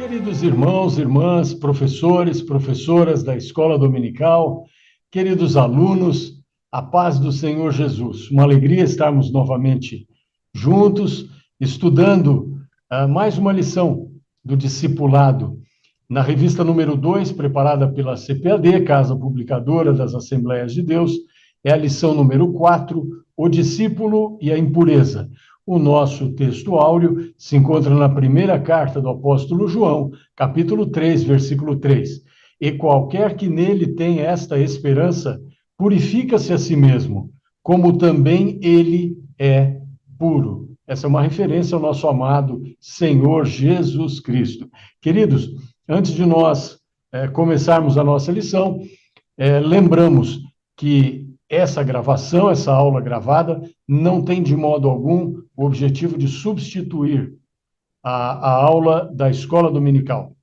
Queridos irmãos, irmãs, professores, professoras da Escola Dominical, queridos alunos, a paz do Senhor Jesus. Uma alegria estarmos novamente juntos, estudando mais uma lição do discipulado na revista número 2, preparada pela CPAD, Casa Publicadora das Assembleias de Deus. É a lição número 4, o discípulo e a impureza. O nosso texto áureo se encontra na primeira carta do apóstolo João, capítulo 3, versículo 3. E qualquer que nele tenha esta esperança, purifica-se a si mesmo, como também ele é puro. Essa é uma referência ao nosso amado Senhor Jesus Cristo. Queridos, antes de nós começarmos a nossa lição, lembramos que essa gravação, essa aula gravada, não tem de modo algum o objetivo de substituir a aula da escola dominical.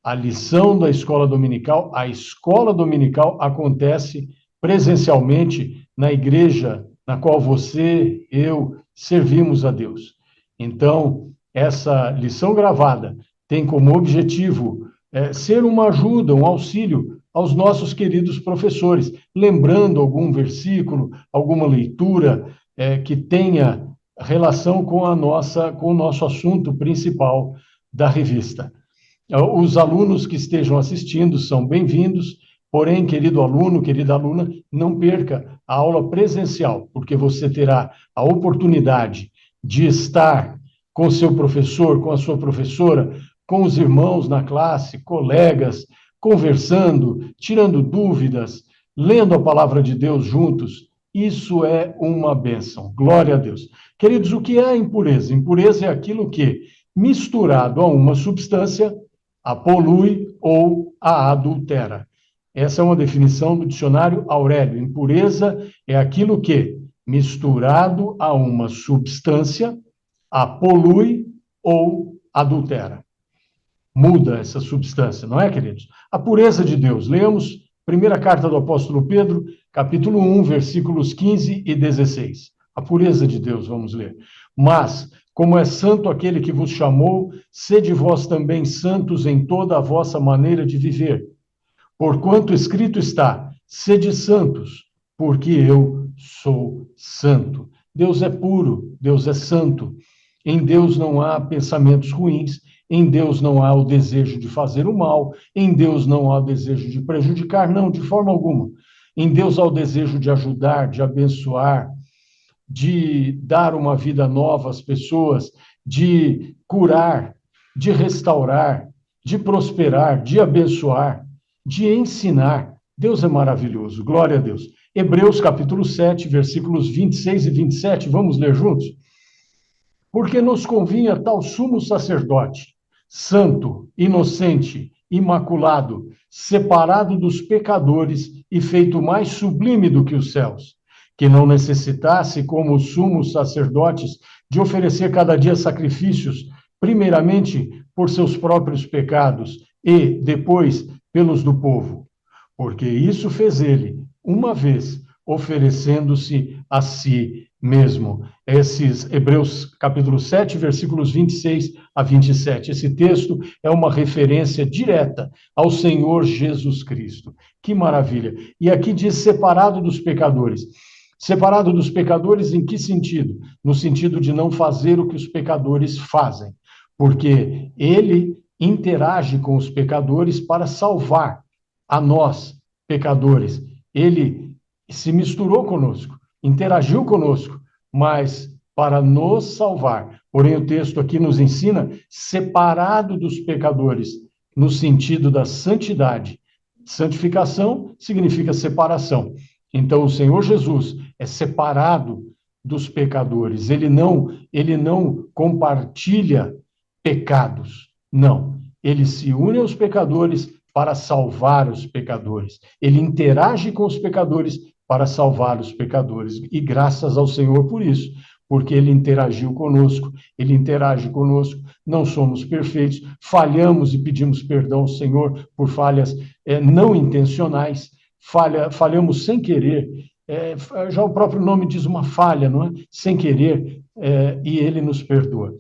A lição da escola dominical, a escola dominical acontece presencialmente na igreja na qual você, eu, servimos a Deus. Então, essa lição gravada tem como objetivo ser uma ajuda, um auxílio aos nossos queridos professores, lembrando algum versículo, alguma leitura que tenha relação com o nosso assunto principal da revista. Os alunos que estejam assistindo são bem-vindos, porém, querido aluno, querida aluna, não perca a aula presencial, porque você terá a oportunidade de estar com seu professor, com a sua professora, com os irmãos na classe, colegas, conversando, tirando dúvidas, lendo a palavra de Deus juntos. Isso é uma bênção. Glória a Deus. Queridos, o que é a impureza? Impureza é aquilo que, misturado a uma substância, a polui ou a adultera. Essa é uma definição do dicionário Aurélio. Impureza é aquilo que, misturado a uma substância, a polui ou adultera. Muda essa substância, não é, queridos? A pureza de Deus. Leamos primeira carta do apóstolo Pedro, capítulo 1, versículos 15 e 16. A pureza de Deus, vamos ler. Mas, como é santo aquele que vos chamou, sede vós também santos em toda a vossa maneira de viver. Porquanto escrito está, sede santos, porque eu sou santo. Deus é puro, Deus é santo. Em Deus não há pensamentos ruins, em Deus não há o desejo de fazer o mal, em Deus não há o desejo de prejudicar, não, de forma alguma. Em Deus há o desejo de ajudar, de abençoar, de dar uma vida nova às pessoas, de curar, de restaurar, de prosperar, de abençoar, de ensinar. Deus é maravilhoso, glória a Deus. Hebreus capítulo 7, versículos 26 e 27, vamos ler juntos? Porque nos convinha tal sumo sacerdote, santo, inocente, imaculado, separado dos pecadores e feito mais sublime do que os céus, que não necessitasse, como os sumos sacerdotes, de oferecer cada dia sacrifícios, primeiramente por seus próprios pecados e, depois, pelos do povo. Porque isso fez ele, uma vez, oferecendo-se a si mesmo. Esses Hebreus capítulo 7, versículos 26 a 27. Esse texto é uma referência direta ao Senhor Jesus Cristo. Que maravilha! E aqui diz separado dos pecadores. Separado dos pecadores em que sentido? No sentido de não fazer o que os pecadores fazem. Porque ele interage com os pecadores para salvar a nós, pecadores. Ele se misturou conosco, interagiu conosco, mas para nos salvar. Porém, o texto aqui nos ensina separado dos pecadores, no sentido da santidade. Santificação significa separação. Então, o Senhor Jesus é separado dos pecadores. Ele não compartilha pecados. Não. Ele se une aos pecadores para salvar os pecadores. Ele interage com os pecadores para salvar os pecadores. E graças ao Senhor por isso, porque ele interagiu conosco, ele interage conosco, não somos perfeitos, falhamos e pedimos perdão ao Senhor por falhas não intencionais, falhamos sem querer, já o próprio nome diz uma falha, não é? Sem querer, e ele nos perdoa.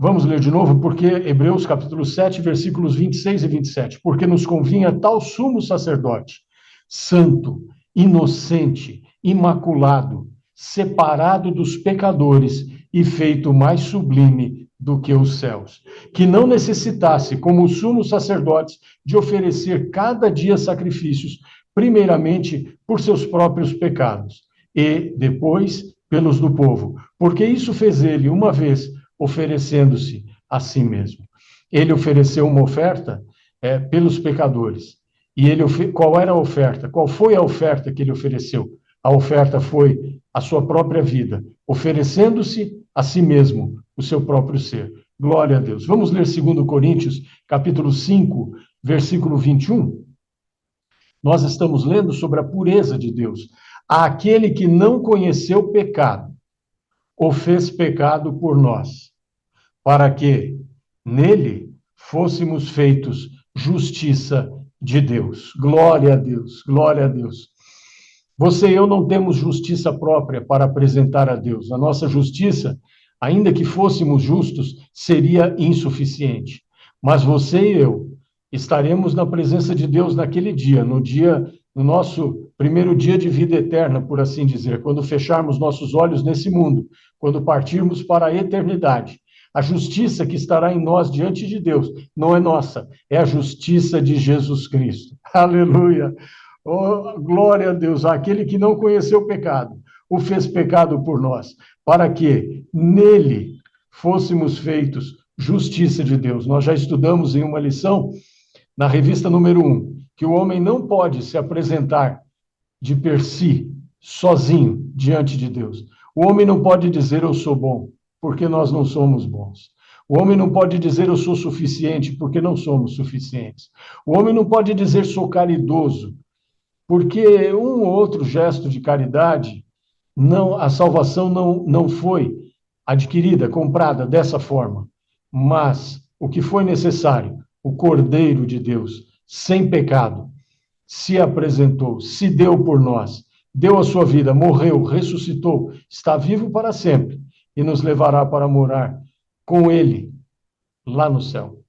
Vamos ler de novo, porque Hebreus capítulo 7, versículos 26 e 27. Porque nos convinha tal sumo sacerdote, santo, inocente, imaculado, separado dos pecadores e feito mais sublime do que os céus, que não necessitasse, como os sumos sacerdotes, de oferecer cada dia sacrifícios, primeiramente por seus próprios pecados, e depois pelos do povo, porque isso fez ele uma vez, oferecendo-se a si mesmo. Ele ofereceu uma oferta pelos pecadores. E qual era a oferta? Qual foi a oferta que ele ofereceu? A oferta foi a sua própria vida, oferecendo-se a si mesmo, o seu próprio ser. Glória a Deus. Vamos ler 2 Coríntios, capítulo 5, versículo 21. Nós estamos lendo sobre a pureza de Deus. Aquele que não conheceu pecado, o fez pecado por nós, para que nele fôssemos feitos justiça de Deus. Glória a Deus, glória a Deus. Você e eu não temos justiça própria para apresentar a Deus. A nossa justiça, ainda que fôssemos justos, seria insuficiente. Mas você e eu estaremos na presença de Deus naquele dia, no nosso primeiro dia de vida eterna, por assim dizer, quando fecharmos nossos olhos nesse mundo, quando partirmos para a eternidade. A justiça que estará em nós diante de Deus não é nossa, é a justiça de Jesus Cristo. Aleluia! Oh, glória a Deus! Aquele que não conheceu o pecado, o fez pecado por nós, para que nele fôssemos feitos justiça de Deus. Nós já estudamos em uma lição, na revista número 1, que o homem não pode se apresentar de per si, sozinho, diante de Deus. O homem não pode dizer eu sou bom, porque nós não somos bons. O homem não pode dizer eu sou suficiente, porque não somos suficientes. O homem não pode dizer sou caridoso, porque um ou outro gesto de caridade, a salvação não foi adquirida, comprada dessa forma. Mas o que foi necessário, o Cordeiro de Deus, sem pecado, se apresentou, se deu por nós, deu a sua vida, morreu, ressuscitou, está vivo para sempre e nos levará para morar com ele lá no céu.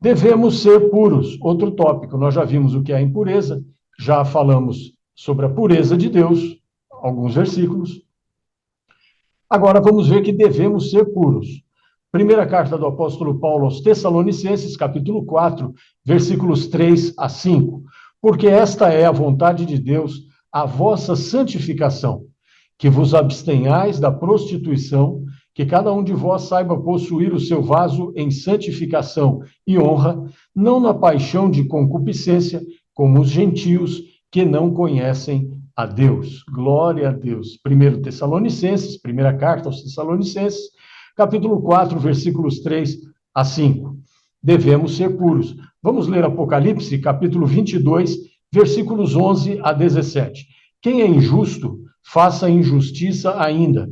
Devemos ser puros. Outro tópico, nós já vimos o que é a impureza, já falamos sobre a pureza de Deus, alguns versículos. Agora vamos ver que devemos ser puros. Primeira carta do apóstolo Paulo aos Tessalonicenses, capítulo 4, versículos 3 a 5. Porque esta é a vontade de Deus, a vossa santificação, que vos abstenhais da prostituição, que cada um de vós saiba possuir o seu vaso em santificação e honra, não na paixão de concupiscência, como os gentios que não conhecem a Deus. Glória a Deus. 1 Tessalonicenses, primeira carta aos Tessalonicenses, capítulo 4, versículos 3 a 5. Devemos ser puros. Vamos ler Apocalipse, capítulo 22, versículos 11 a 17. Quem é injusto, faça injustiça ainda.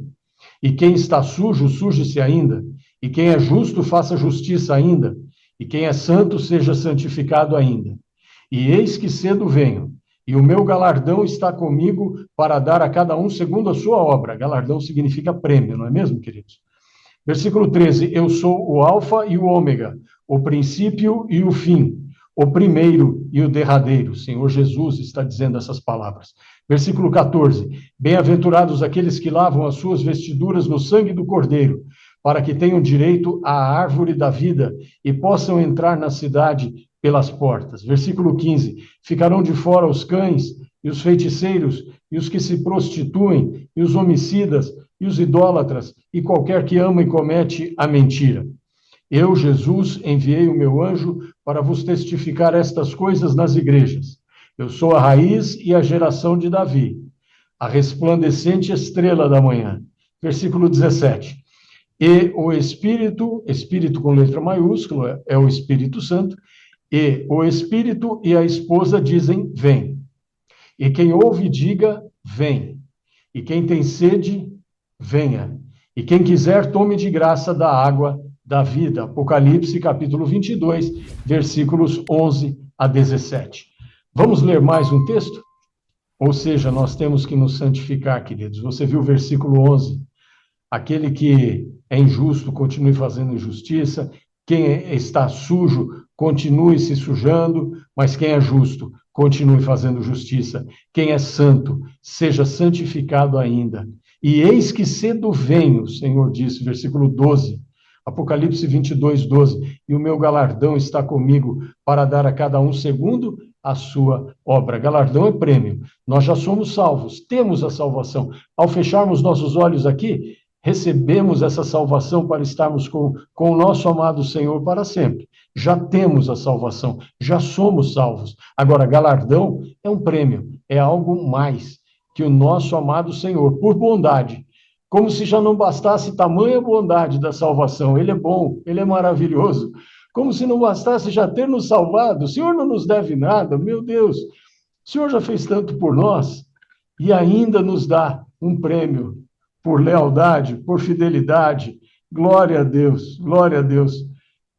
E quem está sujo, suje-se ainda. E quem é justo, faça justiça ainda. E quem é santo, seja santificado ainda. E eis que cedo venho, e o meu galardão está comigo para dar a cada um segundo a sua obra. Galardão significa prêmio, não é mesmo, queridos? Versículo 13, eu sou o alfa e o ômega, o princípio e o fim, o primeiro e o derradeiro. O Senhor Jesus está dizendo essas palavras. Versículo 14, bem-aventurados aqueles que lavam as suas vestiduras no sangue do Cordeiro, para que tenham direito à árvore da vida e possam entrar na cidade pelas portas. Versículo 15, ficarão de fora os cães e os feiticeiros e os que se prostituem e os homicidas e os idólatras e qualquer que ama e comete a mentira. Eu, Jesus, enviei o meu anjo para vos testificar estas coisas nas igrejas. Eu sou a raiz e a geração de Davi, a resplandecente estrela da manhã. Versículo 17. E o Espírito, Espírito com letra maiúscula, é o Espírito Santo, e o Espírito e a esposa dizem, vem. E quem ouve, diga, vem. E quem tem sede, venha. E quem quiser, tome de graça da água da vida. Apocalipse, capítulo 22, versículos 11 a 17. Vamos ler mais um texto? Ou seja, nós temos que nos santificar, queridos. Você viu o versículo 11? Aquele que é injusto, continue fazendo injustiça. Quem está sujo, continue se sujando, mas quem é justo, continue fazendo justiça. Quem é santo, seja santificado ainda. E eis que cedo venho, o Senhor disse, versículo 12, Apocalipse 22, 12, e o meu galardão está comigo para dar a cada um segundo a sua obra. Galardão é prêmio. Nós já somos salvos, temos a salvação. Ao fecharmos nossos olhos aqui, recebemos essa salvação para estarmos com o nosso amado Senhor para sempre. Já temos a salvação, já somos salvos. Agora, galardão é um prêmio, é algo mais que o nosso amado Senhor, por bondade, como se já não bastasse tamanha bondade da salvação. Ele é bom, ele é maravilhoso. Como se não bastasse já ter nos salvado. O Senhor não nos deve nada, meu Deus. O Senhor já fez tanto por nós e ainda nos dá um prêmio por lealdade, por fidelidade. Glória a Deus, glória a Deus.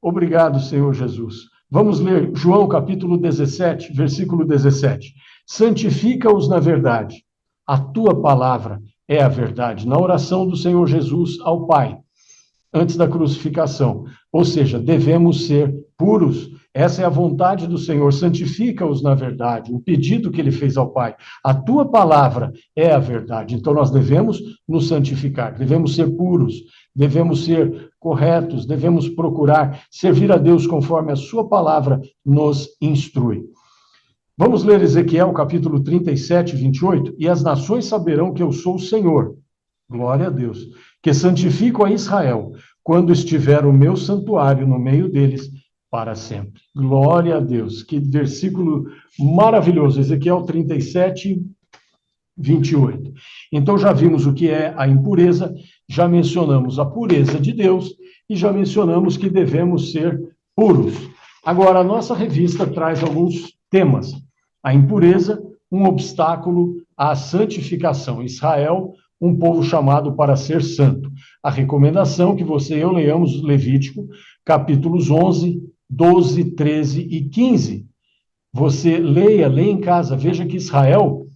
Obrigado, Senhor Jesus. Vamos ler João capítulo 17, versículo 17. Santifica-os na verdade. A tua palavra é a verdade. Na oração do Senhor Jesus ao Pai, antes da crucificação. Ou seja, devemos ser puros. Essa é a vontade do Senhor. Santifica-os na verdade. O pedido que ele fez ao Pai. A tua palavra é a verdade. Então nós devemos nos santificar. Devemos ser puros. Devemos ser corretos. Devemos procurar servir a Deus conforme a sua palavra nos instrui. Vamos ler Ezequiel, capítulo 37, 28. E as nações saberão que eu sou o Senhor. Glória a Deus. Que santifico a Israel, quando estiver o meu santuário no meio deles, para sempre. Glória a Deus. Que versículo maravilhoso. Ezequiel 37, 28. Então já vimos o que é a impureza, já mencionamos a pureza de Deus e já mencionamos que devemos ser puros. Agora, a nossa revista traz alguns temas. A impureza, um obstáculo à santificação. Israel, um povo chamado para ser santo. A recomendação que você e eu leamos Levítico, capítulos 11, 12, 13 e 15. Você leia em casa, veja que Israel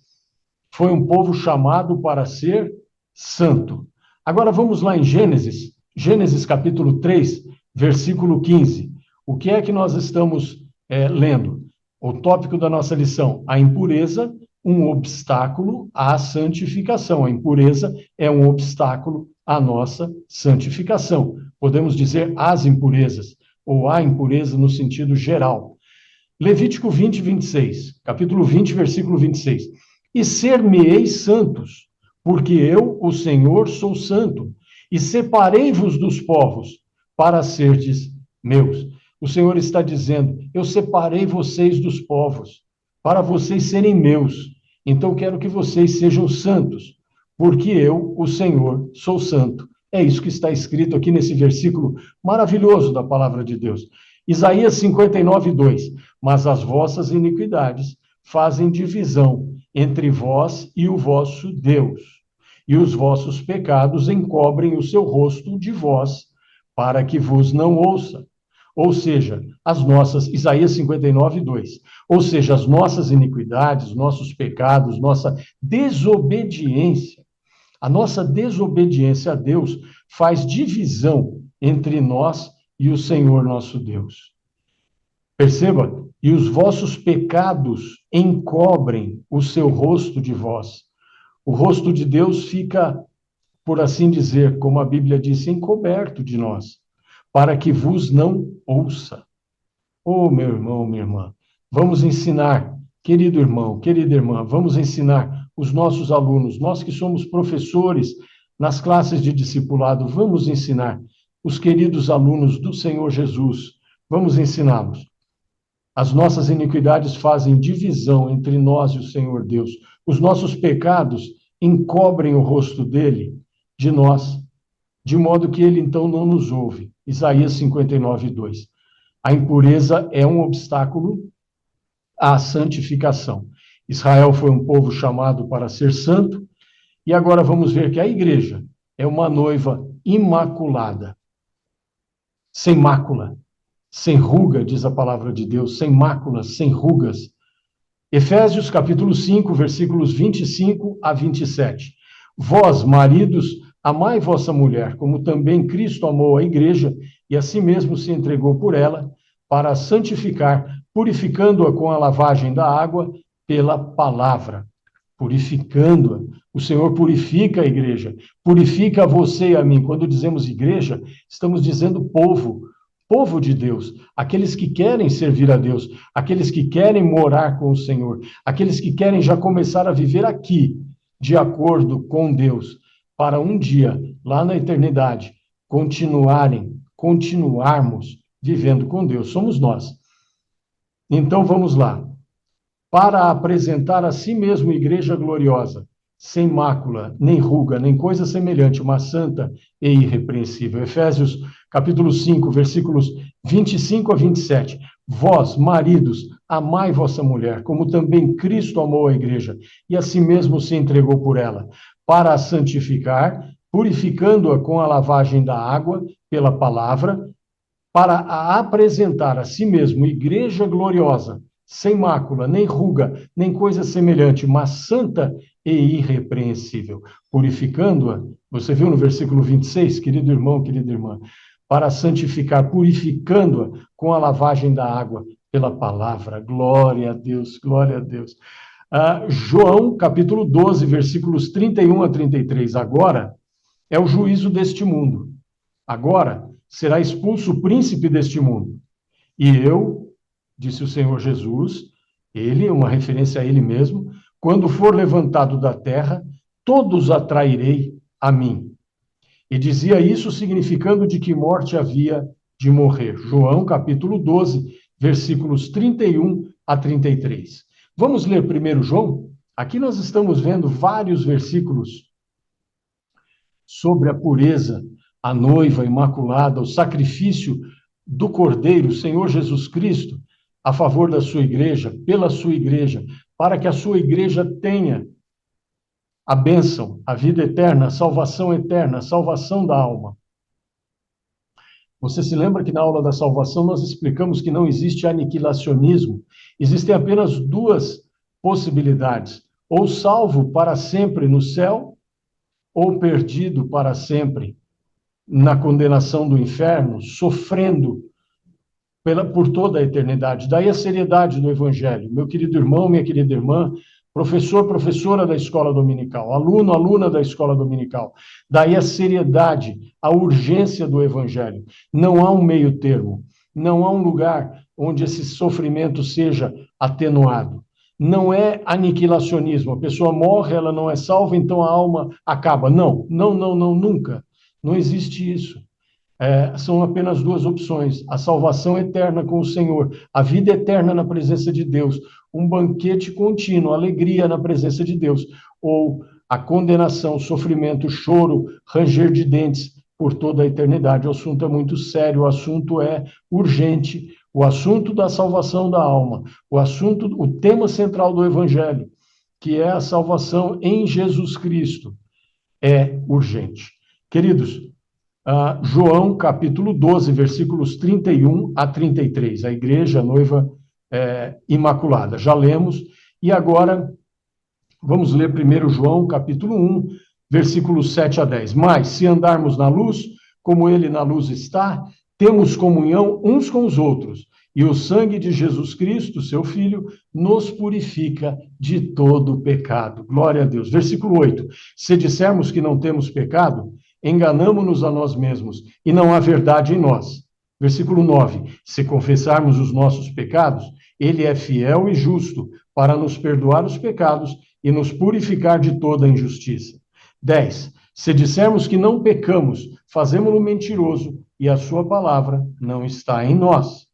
foi um povo chamado para ser santo. Agora vamos lá em Gênesis, Gênesis capítulo 3, versículo 15. O que é que nós estamos lendo? O tópico da nossa lição, a impureza, um obstáculo à santificação. A impureza é um obstáculo à nossa santificação. Podemos dizer as impurezas, ou a impureza no sentido geral. Levítico 20, 26, capítulo 20, versículo 26. E ser-me-eis santos, porque eu, o Senhor, sou santo, e separei-vos dos povos, para serdes meus. O Senhor está dizendo, eu separei vocês dos povos, para vocês serem meus. Então quero que vocês sejam santos, porque eu, o Senhor, sou santo. É isso que está escrito aqui nesse versículo maravilhoso da palavra de Deus. Isaías 59, 2. Mas as vossas iniquidades fazem divisão entre vós e o vosso Deus, e os vossos pecados encobrem o seu rosto de vós, para que vos não ouça. Ou seja, as nossas, Isaías 59, 2. Ou seja, as nossas iniquidades, nossos pecados, nossa desobediência, a nossa desobediência a Deus faz divisão entre nós e o Senhor nosso Deus. Perceba, e os vossos pecados encobrem o seu rosto de vós. O rosto de Deus fica, por assim dizer, como a Bíblia diz, encoberto de nós, para que vos não ouça. Oh, meu irmão, minha irmã, vamos ensinar, querido irmão, querida irmã, vamos ensinar os nossos alunos, nós que somos professores nas classes de discipulado, vamos ensinar os queridos alunos do Senhor Jesus, vamos ensiná-los. As nossas iniquidades fazem divisão entre nós e o Senhor Deus. Os nossos pecados encobrem o rosto dele, de nós, de modo que ele então não nos ouve. Isaías 59, 2. A impureza é um obstáculo à santificação. Israel foi um povo chamado para ser santo, e agora vamos ver que a igreja é uma noiva imaculada, sem mácula, sem ruga, diz a palavra de Deus, sem máculas, sem rugas. Efésios capítulo 5, versículos 25 a 27. Vós, maridos, amai vossa mulher, como também Cristo amou a igreja e a si mesmo se entregou por ela, para a santificar, purificando-a com a lavagem da água pela palavra. Purificando-a. O Senhor purifica a igreja, purifica você e a mim. Quando dizemos igreja, estamos dizendo povo, povo de Deus, aqueles que querem servir a Deus, aqueles que querem morar com o Senhor, aqueles que querem já começar a viver aqui, de acordo com Deus, para um dia, lá na eternidade, continuarmos vivendo com Deus. Somos nós. Então vamos lá. Para apresentar a si mesmo igreja gloriosa, sem mácula, nem ruga, nem coisa semelhante, mas santa e irrepreensível. Efésios, capítulo 5, versículos 25 a 27. Vós, maridos, amai vossa mulher, como também Cristo amou a igreja, e a si mesmo se entregou por ela, para a santificar, purificando-a com a lavagem da água, pela palavra, para a apresentar a si mesmo igreja gloriosa, sem mácula, nem ruga, nem coisa semelhante, mas santa e irrepreensível, purificando-a, você viu no versículo 26, querido irmão, querida irmã, para santificar, purificando-a com a lavagem da água pela palavra. Glória a Deus, glória a Deus. João, capítulo 12, versículos 31 a 33. Agora é o juízo deste mundo. Agora será expulso o príncipe deste mundo. E eu, disse o Senhor Jesus, ele, uma referência a ele mesmo, quando for levantado da terra, todos atrairei a mim. E dizia isso significando de que morte havia de morrer. João, capítulo 12, versículos 31 a 33. Vamos ler primeiro João? Aqui nós estamos vendo vários versículos sobre a pureza, a noiva imaculada, o sacrifício do Cordeiro, o Senhor Jesus Cristo, a favor da sua igreja, pela sua igreja, para que a sua igreja tenha a bênção, a vida eterna, a salvação da alma. Você se lembra que na aula da salvação nós explicamos que não existe aniquilacionismo, existem apenas duas possibilidades, ou salvo para sempre no céu, ou perdido para sempre na condenação do inferno, sofrendo por toda a eternidade. Daí a seriedade do Evangelho. Meu querido irmão, minha querida irmã, professor, professora da escola dominical, aluno, aluna da escola dominical. Daí a seriedade, a urgência do Evangelho. Não há um meio termo, não há um lugar onde esse sofrimento seja atenuado. Não é aniquilacionismo, a pessoa morre, ela não é salva, então a alma acaba. Não, nunca. Não existe isso. São apenas duas opções: a salvação eterna com o Senhor, a vida eterna na presença de Deus, um banquete contínuo, alegria na presença de Deus, ou a condenação, sofrimento, choro, ranger de dentes por toda a eternidade. O assunto é muito sério, o assunto é urgente, o assunto da salvação da alma, o tema central do Evangelho, que é a salvação em Jesus Cristo, é urgente. Queridos, João, capítulo 12, versículos 31 a 33, a igreja, a noiva imaculada. Já lemos, e agora vamos ler primeiro João, capítulo 1, versículos 7 a 10. Mas, se andarmos na luz, como ele na luz está, temos comunhão uns com os outros, e o sangue de Jesus Cristo, seu Filho, nos purifica de todo pecado. Glória a Deus. Versículo 8. Se dissermos que não temos pecado, enganamo-nos a nós mesmos, e não há verdade em nós. Versículo 9. Se confessarmos os nossos pecados, ele é fiel e justo para nos perdoar os pecados e nos purificar de toda injustiça. 10. Se dissermos que não pecamos, fazemo-lo mentiroso, e a sua palavra não está em nós.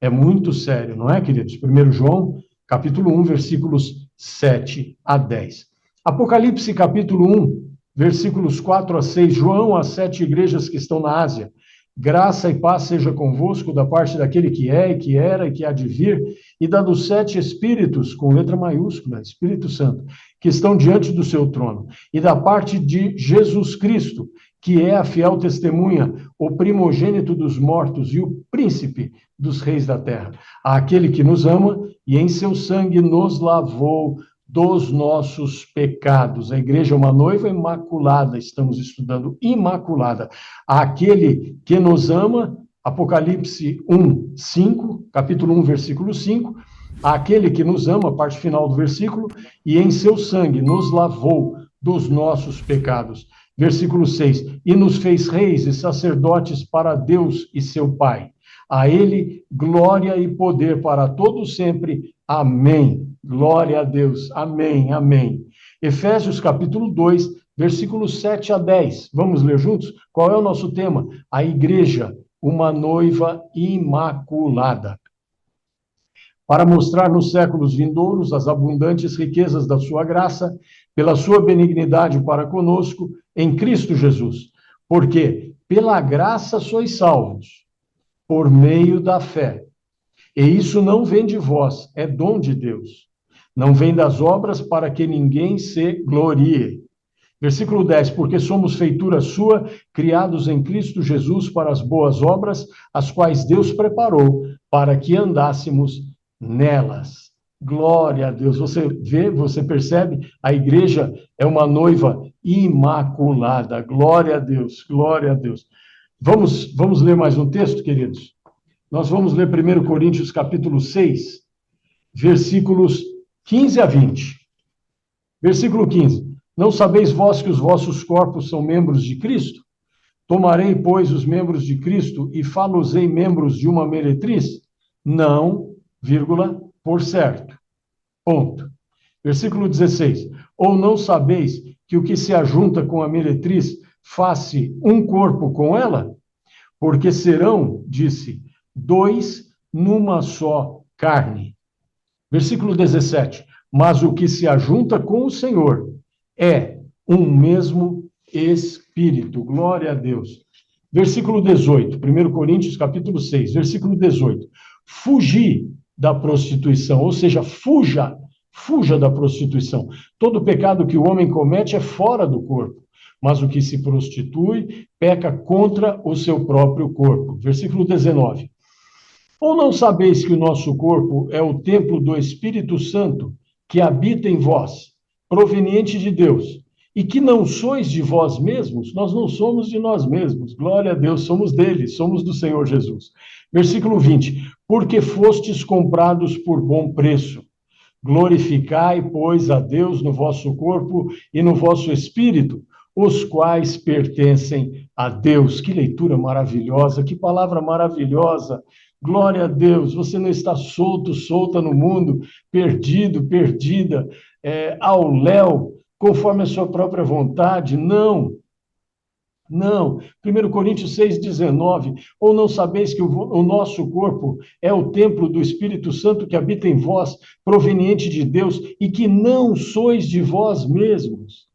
É muito sério, não é, queridos? 1 João, capítulo 1, versículos 7 a 10. Apocalipse, capítulo 1, versículos 4 a 6. João, às 7 igrejas que estão na Ásia. Graça e paz seja convosco da parte daquele que é, e que era, e que há de vir, e da dos 7 Espíritos, com letra maiúscula, Espírito Santo, que estão diante do seu trono, e da parte de Jesus Cristo, que é a fiel testemunha, o primogênito dos mortos e o príncipe dos reis da terra, àquele que nos ama e em seu sangue nos lavou dos nossos pecados. A igreja é uma noiva imaculada, estamos estudando imaculada. Aquele que nos ama, Apocalipse 1, 5, capítulo 1, versículo 5, aquele que nos ama, parte final do versículo, e em seu sangue nos lavou dos nossos pecados. Versículo 6, e nos fez reis e sacerdotes para Deus e seu Pai. A ele glória e poder para todos sempre. Amém. Glória a Deus. Amém. Amém. Efésios capítulo 2, versículos 7 a 10. Vamos ler juntos? Qual é o nosso tema? A igreja, uma noiva imaculada. Para mostrar nos séculos vindouros as abundantes riquezas da sua graça, pela sua benignidade para conosco, em Cristo Jesus. Porque pela graça sois salvos, por meio da fé. E isso não vem de vós, é dom de Deus. Não vem das obras para que ninguém se glorie. Versículo 10, porque somos feitura sua, criados em Cristo Jesus para as boas obras, as quais Deus preparou para que andássemos nelas. Glória a Deus. Você vê, você percebe? A igreja é uma noiva imaculada. Glória a Deus, glória a Deus. Vamos ler mais um texto, queridos? Nós vamos ler 1 Coríntios capítulo 6, versículos 15 a 20. Versículo 15. Não sabeis vós que os vossos corpos são membros de Cristo? Tomarei, pois, os membros de Cristo e fá-los-ei membros de uma meretriz? Não, vírgula, por certo. Ponto. Versículo 16. Ou não sabeis que o que se ajunta com a meretriz faz-se um corpo com ela? Porque serão, disse, dois numa só carne. Versículo 17. Mas o que se ajunta com o Senhor é um mesmo Espírito. Glória a Deus. Versículo 18, 1 Coríntios capítulo 6, versículo 18. Fugir da prostituição, ou seja, fuja da prostituição. Todo pecado que o homem comete é fora do corpo, mas o que se prostitui peca contra o seu próprio corpo. Versículo 19. Ou não sabeis que o nosso corpo é o templo do Espírito Santo que habita em vós, proveniente de Deus, e que não sois de vós mesmos? Nós não somos de nós mesmos. Glória a Deus, somos dele, somos do Senhor Jesus. Versículo 20. Porque fostes comprados por bom preço. Glorificai, pois, a Deus no vosso corpo e no vosso espírito, os quais pertencem a Deus. Que leitura maravilhosa, que palavra maravilhosa. Glória a Deus, você não está solto, solta no mundo, perdido, perdida, ao léu, conforme a sua própria vontade. Não. Não. 1 Coríntios 6,19. Ou não sabeis que o nosso corpo é o templo do Espírito Santo que habita em vós, proveniente de Deus, e que não sois de vós mesmos?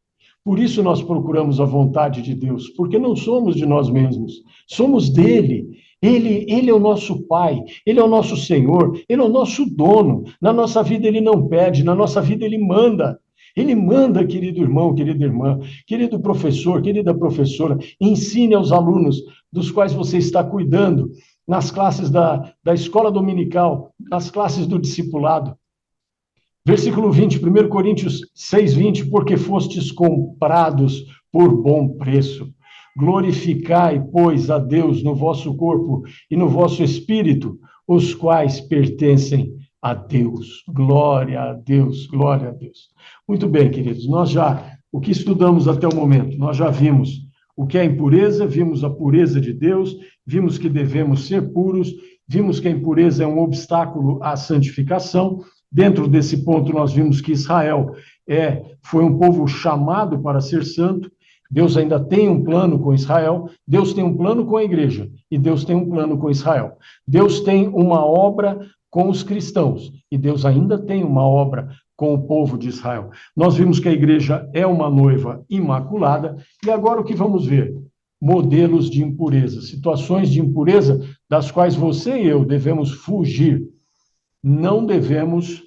Por isso nós procuramos a vontade de Deus, porque não somos de nós mesmos, somos dele. Ele é o nosso Pai, Ele é o nosso Senhor, Ele é o nosso dono. Na nossa vida Ele não pede, na nossa vida Ele manda. Ele manda, querido irmão, querida irmã, querido professor, querida professora, ensine aos alunos dos quais você está cuidando, nas classes da escola dominical, nas classes do discipulado. Versículo 20, 1 Coríntios 6:20, porque fostes comprados por bom preço. Glorificai, pois, a Deus no vosso corpo e no vosso espírito, os quais pertencem a Deus. Glória a Deus, glória a Deus. Muito bem, queridos, o que estudamos até o momento? Nós já vimos o que é impureza, vimos a pureza de Deus, vimos que devemos ser puros, vimos que a impureza é um obstáculo à santificação. Dentro desse ponto, nós vimos que Israel foi um povo chamado para ser santo. Deus ainda tem um plano com Israel, Deus tem um plano com a igreja, e Deus tem um plano com Israel. Deus tem uma obra com os cristãos, e Deus ainda tem uma obra com o povo de Israel. Nós vimos que a igreja é uma noiva imaculada, e agora o que vamos ver? Modelos de impureza, situações de impureza das quais você e eu devemos fugir. Não devemos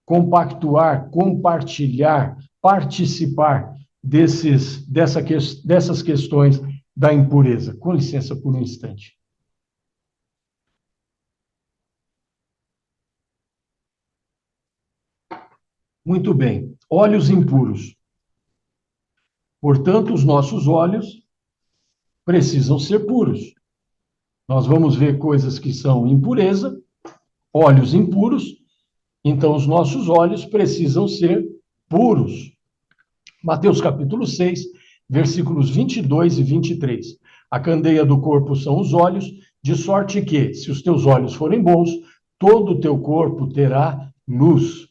compactuar, compartilhar, participar dessas questões da impureza. Com licença por um instante. Muito bem. Olhos impuros. Portanto, os nossos olhos precisam ser puros. Nós vamos ver coisas que são impureza, olhos impuros, então os nossos olhos precisam ser puros. Mateus capítulo 6, versículos 22 e 23. A candeia do corpo são os olhos, de sorte que, se os teus olhos forem bons, todo o teu corpo terá luz.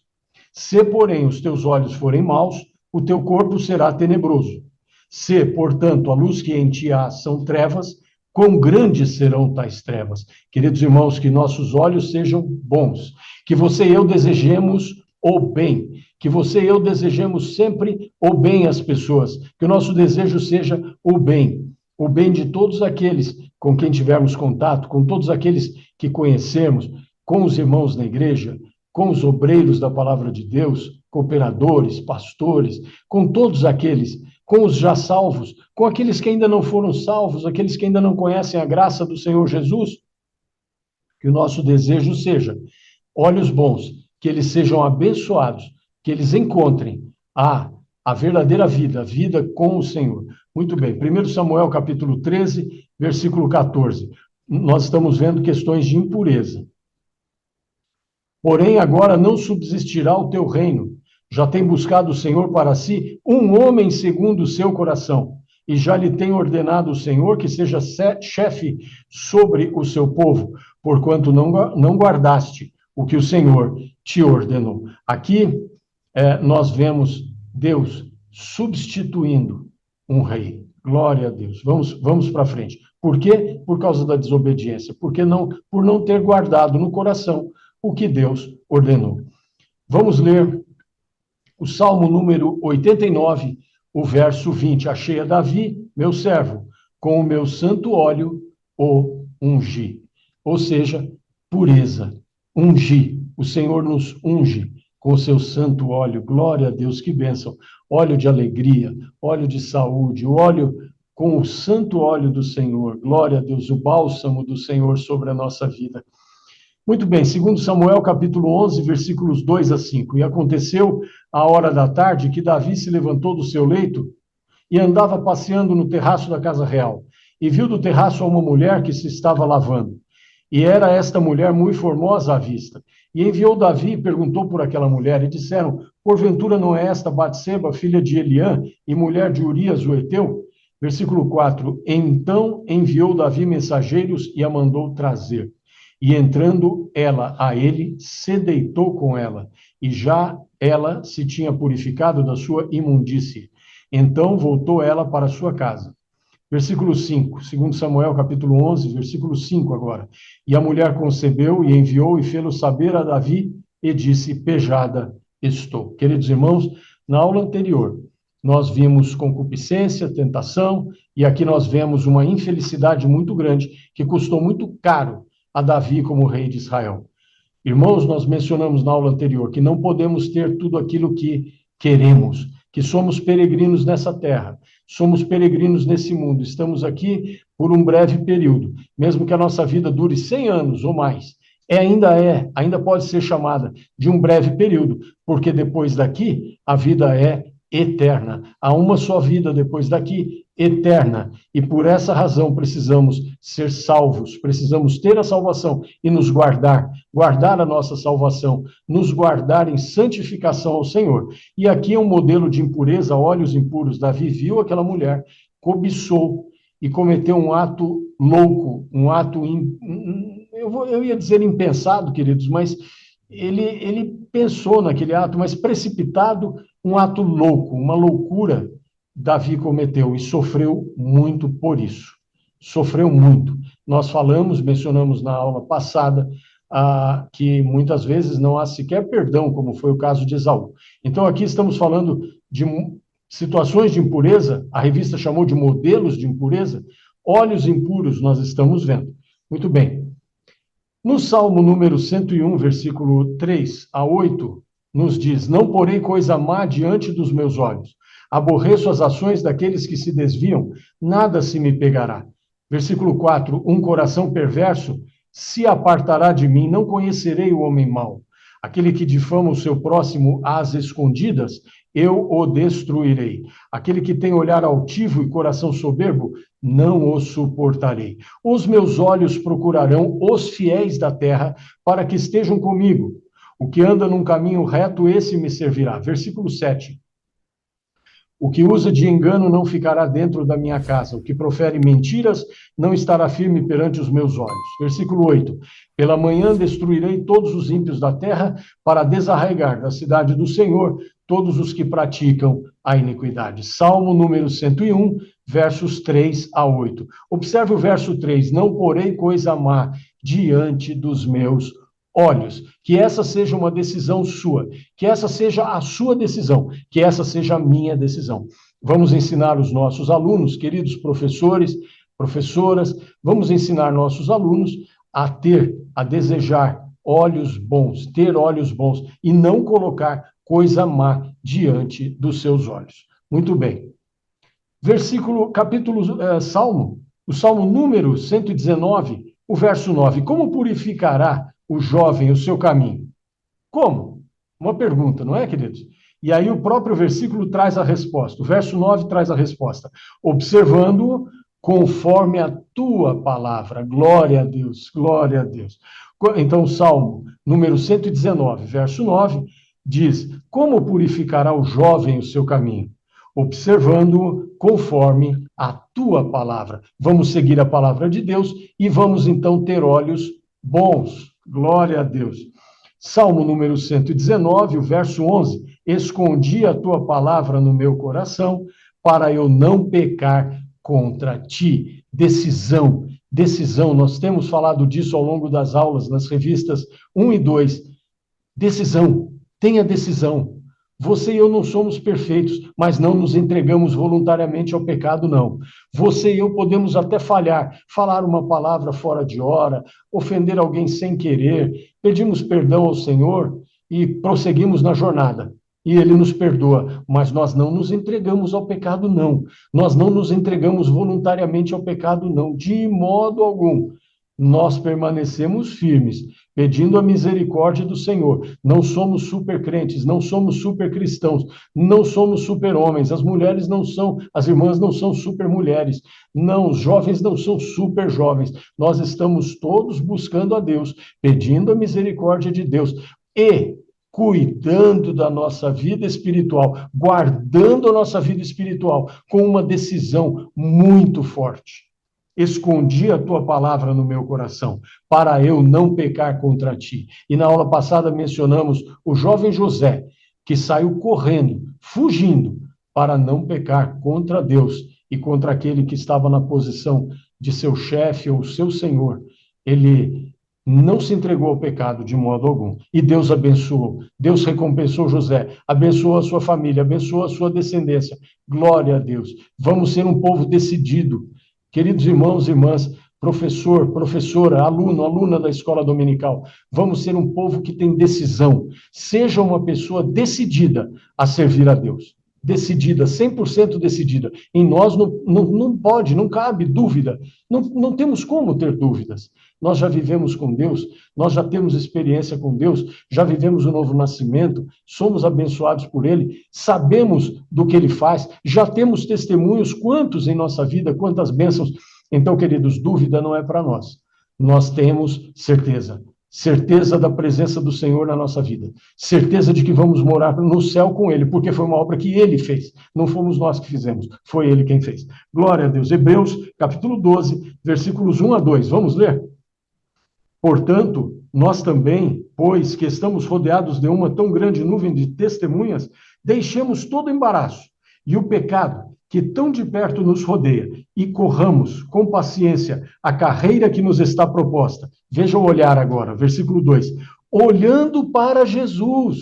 Se, porém, os teus olhos forem maus, o teu corpo será tenebroso. Se, portanto, a luz que em ti há são trevas, quão grandes serão tais trevas? Queridos irmãos, que nossos olhos sejam bons, que você e eu desejemos o bem, que você e eu desejemos sempre o bem às pessoas, que o nosso desejo seja o bem de todos aqueles com quem tivermos contato, com todos aqueles que conhecermos, com os irmãos na igreja, com os obreiros da palavra de Deus, cooperadores, pastores, com todos aqueles, com os já salvos, com aqueles que ainda não foram salvos, aqueles que ainda não conhecem a graça do Senhor Jesus, que o nosso desejo seja olhos bons, que eles sejam abençoados, que eles encontrem a verdadeira vida, a vida com o Senhor. Muito bem, 1 Samuel capítulo 13, versículo 14. Nós estamos vendo questões de impureza. Porém, agora não subsistirá o teu reino. Já tem buscado o Senhor para si um homem segundo o seu coração, e já lhe tem ordenado o Senhor que seja chefe sobre o seu povo, porquanto não guardaste o que o Senhor te ordenou. Aqui nós vemos Deus substituindo um rei. Glória a Deus. Vamos para frente. Por quê? Por causa da desobediência. Por não ter guardado no coração o que Deus ordenou. Vamos ler o Salmo número 89, o verso 20. Achei a Davi, meu servo, com o meu santo óleo o ungi. Ou seja, pureza, ungir. O Senhor nos unge com o seu santo óleo. Glória a Deus, que bênção. Óleo de alegria, óleo de saúde, o óleo com o santo óleo do Senhor. Glória a Deus, o bálsamo do Senhor sobre a nossa vida. Muito bem, 2 Samuel capítulo 11, versículos 2 a 5. E aconteceu à hora da tarde que Davi se levantou do seu leito e andava passeando no terraço da casa real. E viu do terraço uma mulher que se estava lavando. E era esta mulher muito formosa à vista. E enviou Davi e perguntou por aquela mulher, e disseram, porventura não é esta Batseba, filha de Eliã, e mulher de Urias, o heteu? Versículo 4, então enviou Davi mensageiros e a mandou trazer. E entrando ela a ele, se deitou com ela, e já ela se tinha purificado da sua imundície. Então voltou ela para sua casa. Versículo 5, 2 Samuel capítulo 11, versículo 5 agora. E a mulher concebeu e enviou e fê-lo saber a Davi e disse, pejada estou. Queridos irmãos, na aula anterior, nós vimos concupiscência, tentação, e aqui nós vemos uma infelicidade muito grande, que custou muito caro a Davi como rei de Israel. Irmãos, nós mencionamos na aula anterior que não podemos ter tudo aquilo que queremos, que somos peregrinos nessa terra, somos peregrinos nesse mundo, estamos aqui por um breve período, mesmo que a nossa vida dure 100 anos ou mais, ainda pode ser chamada de um breve período, porque depois daqui a vida é eterna, há uma só vida depois daqui, eterna, e por essa razão precisamos ser salvos, precisamos ter a salvação e nos guardar a nossa salvação, nos guardar em santificação ao Senhor. E aqui é um modelo de impureza, olhos impuros. Davi viu aquela mulher, cobiçou e cometeu um ato louco, um ato, eu ia dizer impensado, queridos, mas ele pensou naquele ato, mas precipitado, um ato louco, uma loucura, Davi cometeu e sofreu muito por isso. Sofreu muito. Nós mencionamos na aula passada, que muitas vezes não há sequer perdão, como foi o caso de Esaú. Então, aqui estamos falando de situações de impureza, a revista chamou de modelos de impureza, olhos impuros nós estamos vendo. Muito bem. No Salmo número 101, versículo 3 a 8, nos diz, não porei coisa má diante dos meus olhos, aborreço as ações daqueles que se desviam, nada se me pegará. Versículo 4, um coração perverso se apartará de mim, não conhecerei o homem mau. Aquele que difama o seu próximo às escondidas, eu o destruirei. Aquele que tem olhar altivo e coração soberbo, não o suportarei. Os meus olhos procurarão os fiéis da terra para que estejam comigo. O que anda num caminho reto, esse me servirá. Versículo 7. O que usa de engano não ficará dentro da minha casa. O que profere mentiras não estará firme perante os meus olhos. Versículo 8. Pela manhã destruirei todos os ímpios da terra para desarraigar da cidade do Senhor todos os que praticam a iniquidade. Salmo número 101, versos 3 a 8. Observe o verso 3. Não porei coisa má diante dos meus olhos. Que essa seja uma decisão sua, que essa seja a sua decisão, que essa seja a minha decisão. Vamos ensinar os nossos alunos, queridos professores, professoras, vamos ensinar nossos alunos a desejar olhos bons, ter olhos bons e não colocar coisa má diante dos seus olhos. Muito bem. Salmo, o Salmo número 119, o verso 9. Como purificará o jovem o seu caminho? Como? Uma pergunta, não é, queridos? E aí o próprio versículo traz a resposta. O verso 9 traz a resposta. Observando-o conforme a tua palavra. Glória a Deus, glória a Deus. Então, o Salmo número 119, verso 9, diz: como purificará o jovem o seu caminho? Observando-o conforme a tua palavra. Vamos seguir a palavra de Deus e vamos então ter olhos bons. Glória a Deus. Salmo número 119, o verso 11. Escondi a tua palavra no meu coração para eu não pecar contra ti. Decisão, decisão. Nós temos falado disso ao longo das aulas, nas revistas 1 e 2. Decisão, tenha decisão. Você e eu não somos perfeitos, mas não nos entregamos voluntariamente ao pecado, não. Você e eu podemos até falhar, falar uma palavra fora de hora, ofender alguém sem querer, pedimos perdão ao Senhor e prosseguimos na jornada. E Ele nos perdoa, mas nós não nos entregamos ao pecado, não. Nós não nos entregamos voluntariamente ao pecado, não, de modo algum. Nós permanecemos firmes, pedindo a misericórdia do Senhor. Não somos super crentes, não somos super cristãos, não somos super homens. As mulheres não são, as irmãs não são super mulheres. Não, os jovens não são super jovens. Nós estamos todos buscando a Deus, pedindo a misericórdia de Deus e cuidando da nossa vida espiritual, guardando a nossa vida espiritual com uma decisão muito forte. Escondi a tua palavra no meu coração, para eu não pecar contra ti. E na aula passada mencionamos o jovem José, que saiu correndo, fugindo, para não pecar contra Deus e contra aquele que estava na posição de seu chefe ou seu senhor. Ele não se entregou ao pecado de modo algum. E Deus abençoou. Deus recompensou José, abençoou a sua família, abençoou a sua descendência. Glória a Deus. Vamos ser um povo decidido. Queridos irmãos e irmãs, professor, professora, aluno, aluna da escola dominical, vamos ser um povo que tem decisão. Seja uma pessoa decidida a servir a Deus. Decidida, 100% decidida. Em nós não pode, não cabe dúvida. Não temos como ter dúvidas. Nós já vivemos com Deus, nós já temos experiência com Deus, já vivemos o novo nascimento, somos abençoados por Ele, sabemos do que Ele faz, já temos testemunhos, quantos em nossa vida, quantas bênçãos. Então, queridos, dúvida não é para nós. Nós temos certeza. Certeza da presença do Senhor na nossa vida. Certeza de que vamos morar no céu com Ele, porque foi uma obra que Ele fez. Não fomos nós que fizemos, foi Ele quem fez. Glória a Deus. Hebreus, capítulo 12, versículos 1 a 2. Vamos ler? Portanto, nós também, pois que estamos rodeados de uma tão grande nuvem de testemunhas, deixemos todo embaraço e o pecado que tão de perto nos rodeia, e corramos com paciência a carreira que nos está proposta. Veja o olhar agora, versículo 2. Olhando para Jesus,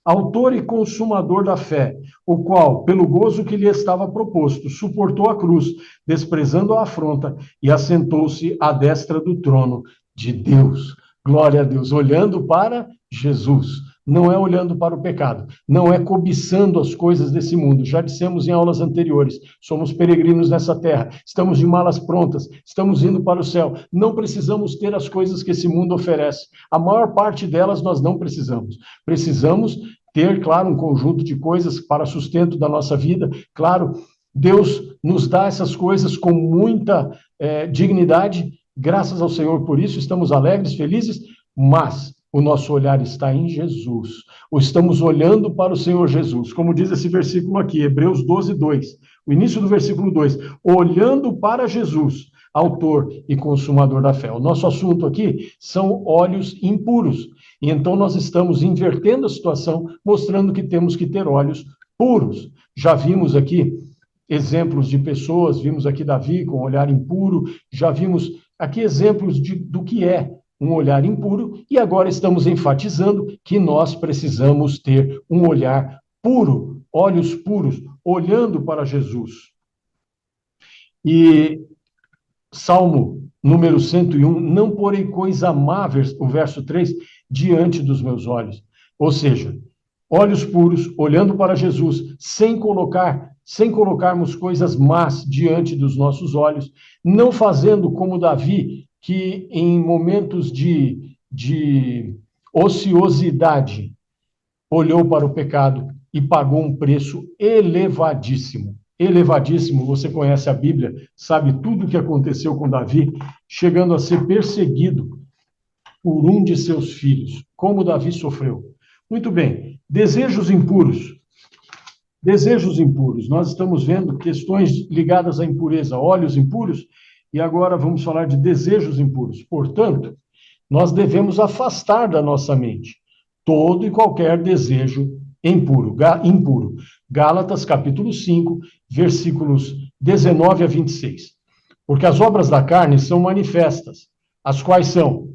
autor e consumador da fé, o qual, pelo gozo que lhe estava proposto, suportou a cruz, desprezando a afronta, e assentou-se à destra do trono de Deus. Glória a Deus. Olhando para Jesus. não é olhando para o pecado, não é cobiçando as coisas desse mundo. Já dissemos em aulas anteriores, somos peregrinos nessa terra, estamos de malas prontas, estamos indo para o céu. Não precisamos ter as coisas que esse mundo oferece. A maior parte delas nós não precisamos. Precisamos ter, claro, um conjunto de coisas para sustento da nossa vida. Claro, Deus nos dá essas coisas com muita dignidade, graças ao Senhor por isso, estamos alegres, felizes, mas o nosso olhar está em Jesus. Ou estamos olhando para o Senhor Jesus, como diz esse versículo aqui, Hebreus 12, 2. O início do versículo 2, olhando para Jesus, autor e consumador da fé. O nosso assunto aqui são olhos impuros. E então nós estamos invertendo a situação, mostrando que temos que ter olhos puros. Já vimos aqui exemplos de pessoas, vimos aqui Davi com um olhar impuro, já vimos aqui exemplos do que é um olhar impuro, e agora estamos enfatizando que nós precisamos ter um olhar puro, olhos puros, olhando para Jesus. E Salmo número 101, não porei coisa amável, o verso 3, diante dos meus olhos. Ou seja, olhos puros, olhando para Jesus, sem colocarmos coisas más diante dos nossos olhos, não fazendo como Davi, que em momentos de ociosidade olhou para o pecado e pagou um preço elevadíssimo. Elevadíssimo, você conhece a Bíblia, sabe tudo o que aconteceu com Davi, chegando a ser perseguido por um de seus filhos. Como Davi sofreu. Muito bem, desejos impuros. Desejos impuros. Nós estamos vendo questões ligadas à impureza, olhos impuros, e agora vamos falar de desejos impuros. Portanto, nós devemos afastar da nossa mente todo e qualquer desejo impuro. Gálatas, capítulo 5, versículos 19 a 26. Porque as obras da carne são manifestas, as quais são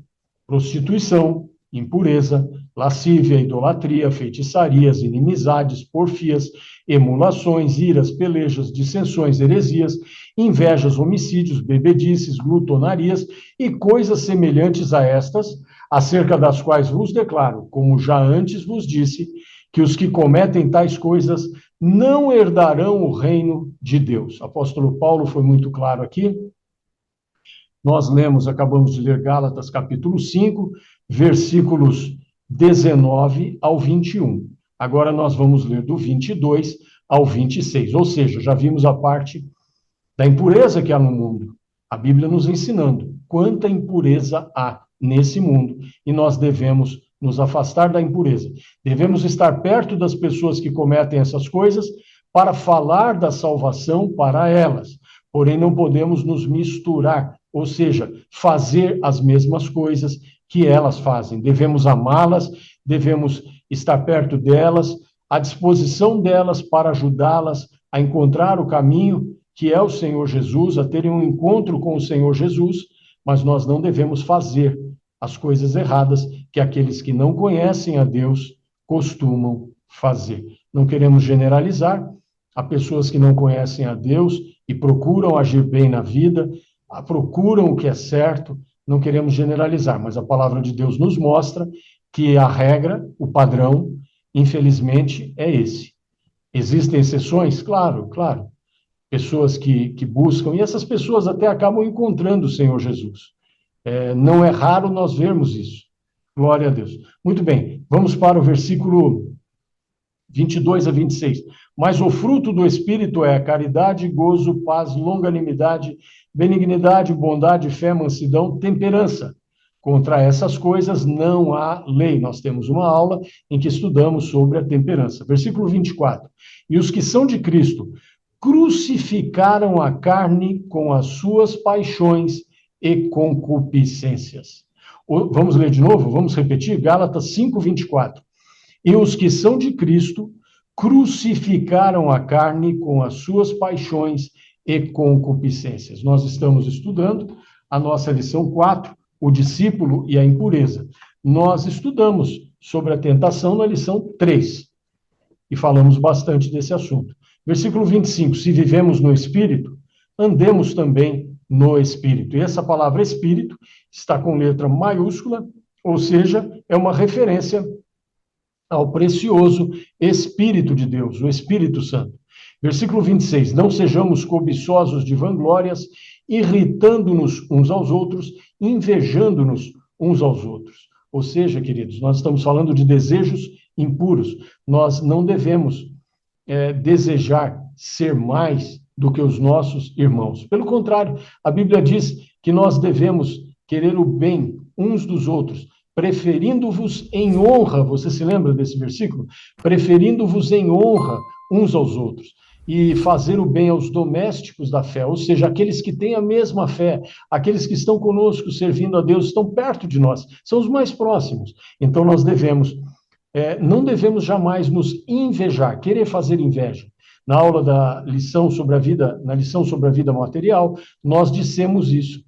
prostituição, impureza, lascívia, idolatria, feitiçarias, inimizades, porfias, emulações, iras, pelejas, dissensões, heresias, invejas, homicídios, bebedices, glutonarias e coisas semelhantes a estas, acerca das quais vos declaro, como já antes vos disse, que os que cometem tais coisas não herdarão o reino de Deus. O apóstolo Paulo foi muito claro aqui. Nós acabamos de ler Gálatas capítulo 5, versículos 19 ao 21. Agora nós vamos ler do 22 ao 26, ou seja, já vimos a parte da impureza que há no mundo. A Bíblia nos ensinando quanta impureza há nesse mundo e nós devemos nos afastar da impureza. Devemos estar perto das pessoas que cometem essas coisas para falar da salvação para elas. Porém, não podemos nos misturar, ou seja, fazer as mesmas coisas que elas fazem. Devemos amá-las, devemos estar perto delas, à disposição delas para ajudá-las a encontrar o caminho que é o Senhor Jesus, a terem um encontro com o Senhor Jesus, mas nós não devemos fazer as coisas erradas que aqueles que não conhecem a Deus costumam fazer. Não queremos generalizar, há pessoas que não conhecem a Deus e procuram agir bem na vida, procuram o que é certo, não queremos generalizar, mas a palavra de Deus nos mostra que a regra, o padrão, infelizmente, é esse. Existem exceções? Claro, claro. Pessoas que buscam, e essas pessoas até acabam encontrando o Senhor Jesus. Não é raro nós vermos isso. Glória a Deus. Muito bem, vamos para o versículo 22 a 26. Mas o fruto do Espírito é caridade, gozo, paz, longanimidade, benignidade, bondade, fé, mansidão, temperança. Contra essas coisas não há lei. Nós temos uma aula em que estudamos sobre a temperança. Versículo 24. E os que são de Cristo crucificaram a carne com as suas paixões e concupiscências. Vamos ler de novo? Vamos repetir? Gálatas 5, 24. E os que são de Cristo crucificaram a carne com as suas paixões e concupiscências. Nós estamos estudando a nossa lição 4, o discípulo e a impureza. Nós estudamos sobre a tentação na lição 3 e falamos bastante desse assunto. Versículo 25, se vivemos no Espírito, andemos também no Espírito. E essa palavra Espírito está com letra maiúscula, ou seja, é uma referência ao precioso Espírito de Deus, o Espírito Santo. Versículo 26, não sejamos cobiçosos de vanglórias, irritando-nos uns aos outros, invejando-nos uns aos outros. Ou seja, queridos, nós estamos falando de desejos impuros. Nós não devemos desejar ser mais do que os nossos irmãos. Pelo contrário, a Bíblia diz que nós devemos querer o bem uns dos outros, preferindo-vos em honra. Você se lembra desse versículo? Preferindo-vos em honra uns aos outros. E fazer o bem aos domésticos da fé, ou seja, aqueles que têm a mesma fé, aqueles que estão conosco servindo a Deus, estão perto de nós, são os mais próximos. Então nós não devemos jamais nos invejar, querer fazer inveja. Na aula da lição sobre a vida, na lição sobre a vida material, nós dissemos isso,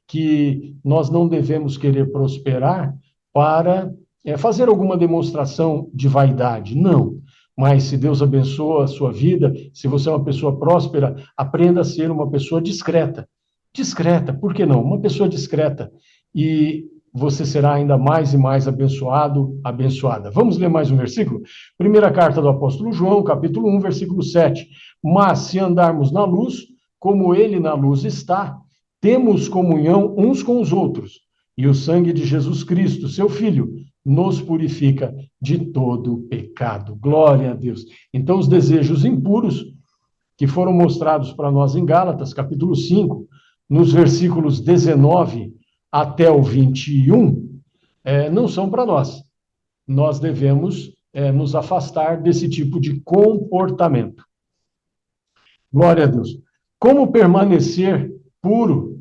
que nós não devemos querer prosperar para fazer alguma demonstração de vaidade, não. Mas se Deus abençoa a sua vida, se você é uma pessoa próspera, aprenda a ser uma pessoa discreta. Discreta, por que não? Uma pessoa discreta. E você será ainda mais e mais abençoado, abençoada. Vamos ler mais um versículo? Primeira carta do apóstolo João, capítulo 1, versículo 7. Mas se andarmos na luz, como ele na luz está, temos comunhão uns com os outros. E o sangue de Jesus Cristo, seu Filho, nos purifica de todo pecado. Glória a Deus. Então, os desejos impuros que foram mostrados para nós em Gálatas, capítulo 5, nos versículos 19 até o 21, não são para nós. Nós devemos nos afastar desse tipo de comportamento. Glória a Deus. Como permanecer puro?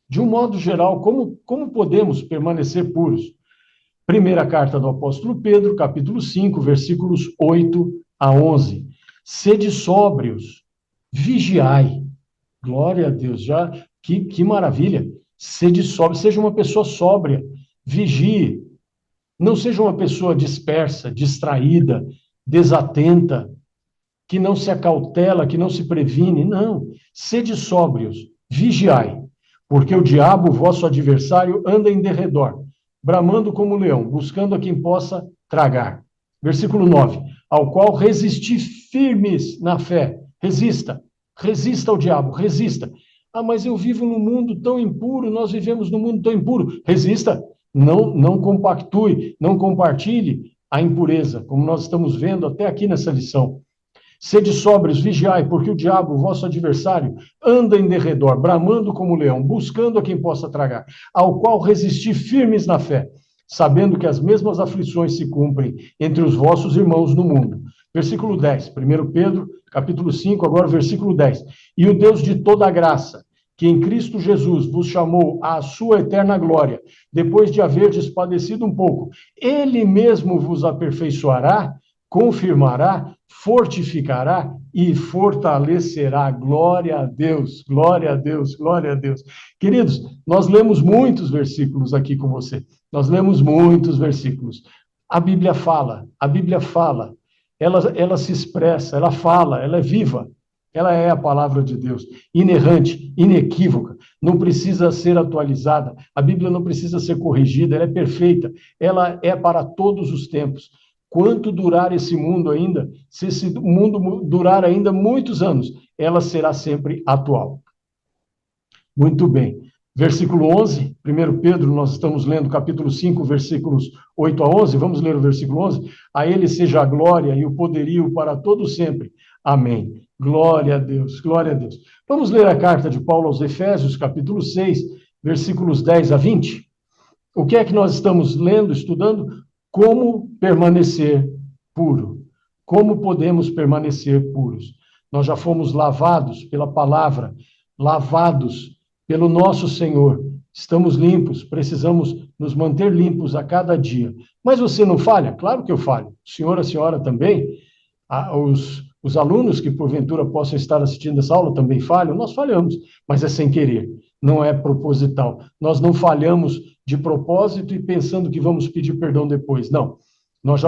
De um modo geral, como podemos permanecer puros? Primeira carta do apóstolo Pedro, capítulo 5, versículos 8 a 11. Sede sóbrios, vigiai. Glória a Deus, que maravilha. Sede sóbrio, seja uma pessoa sóbria, vigie. Não seja uma pessoa dispersa, distraída, desatenta, que não se acautela, que não se previne. Não. Sede sóbrios, vigiai. Porque o diabo, vosso adversário, anda em derredor, bramando como leão, buscando a quem possa tragar. Versículo 9. Ao qual resisti firmes na fé. Resista. Resista ao diabo. Resista. Ah, mas eu vivo num mundo tão impuro, nós vivemos num mundo tão impuro. Resista. Não compactue, não compartilhe a impureza, como nós estamos vendo até aqui nessa lição. Sede sóbrios, vigiai, porque o diabo, vosso adversário, anda em derredor, bramando como leão, buscando a quem possa tragar, ao qual resisti firmes na fé, sabendo que as mesmas aflições se cumprem entre os vossos irmãos no mundo. Versículo 10, 1 Pedro, capítulo 5, agora versículo 10. E o Deus de toda a graça, que em Cristo Jesus vos chamou à sua eterna glória, depois de haverdes padecido um pouco, ele mesmo vos aperfeiçoará, confirmará, fortificará e fortalecerá. Glória a Deus, glória a Deus, glória a Deus. Queridos, nós lemos muitos versículos aqui com você. Nós lemos muitos versículos. A Bíblia fala, ela se expressa, ela fala, ela é viva. Ela é a palavra de Deus, inerrante, inequívoca, não precisa ser atualizada. A Bíblia não precisa ser corrigida, ela é perfeita. Ela é para todos os tempos. Quanto durar esse mundo ainda, se esse mundo durar ainda muitos anos, ela será sempre atual. Muito bem. Versículo 11, 1 Pedro, nós estamos lendo capítulo 5, versículos 8 a 11, vamos ler o versículo 11. A ele seja a glória e o poderio para todo sempre. Amém. Glória a Deus, glória a Deus. Vamos ler a carta de Paulo aos Efésios, capítulo 6, versículos 10 a 20. O que é que nós estamos lendo, estudando? Como permanecer puro. Como podemos permanecer puros? Nós já fomos lavados pela palavra, lavados pelo nosso Senhor. Estamos limpos, precisamos nos manter limpos a cada dia. Mas você não falha? Claro que eu falho. O senhor, a senhora também. Os alunos que porventura possam estar assistindo essa aula também falham. Nós falhamos, mas é sem querer, não é proposital. Nós não falhamos de propósito e pensando que vamos pedir perdão depois. Não. Nós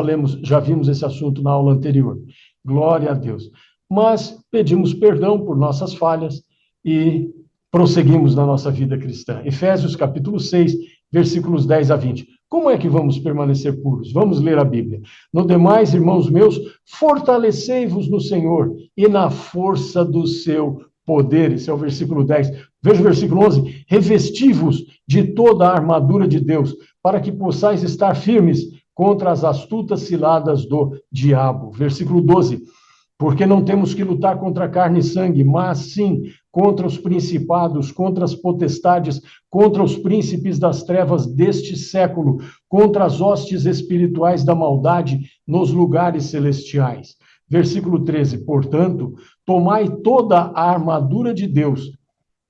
já vimos esse assunto na aula anterior. Glória a Deus. Mas pedimos perdão por nossas falhas e prosseguimos na nossa vida cristã. Efésios capítulo 6, versículos 10 a 20. Como é que vamos permanecer puros? Vamos ler a Bíblia. No demais, irmãos meus, fortalecei-vos no Senhor e na força do seu poder. Esse é o versículo 10. Veja o versículo 11. Revesti-vos de toda a armadura de Deus, para que possais estar firmes contra as astutas ciladas do diabo. Versículo 12. Porque não temos que lutar contra carne e sangue, mas sim contra os principados, contra as potestades, contra os príncipes das trevas deste século, contra as hostes espirituais da maldade nos lugares celestiais. Versículo 13. Portanto, tomai toda a armadura de Deus,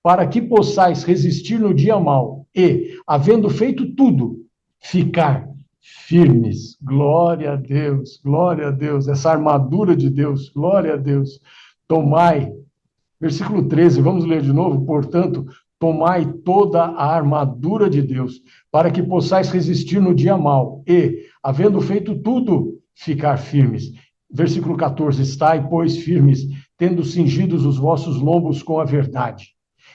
para que possais resistir no dia mau e, havendo feito tudo, ficar firmes. Glória a Deus, glória a Deus. Essa armadura de Deus, glória a Deus. Tomai, versículo 13, vamos ler de novo. Portanto, tomai toda a armadura de Deus, para que possais resistir no dia mau e, havendo feito tudo, ficar firmes. Versículo 14, estai, pois, firmes, tendo cingidos os vossos lombos com a verdade,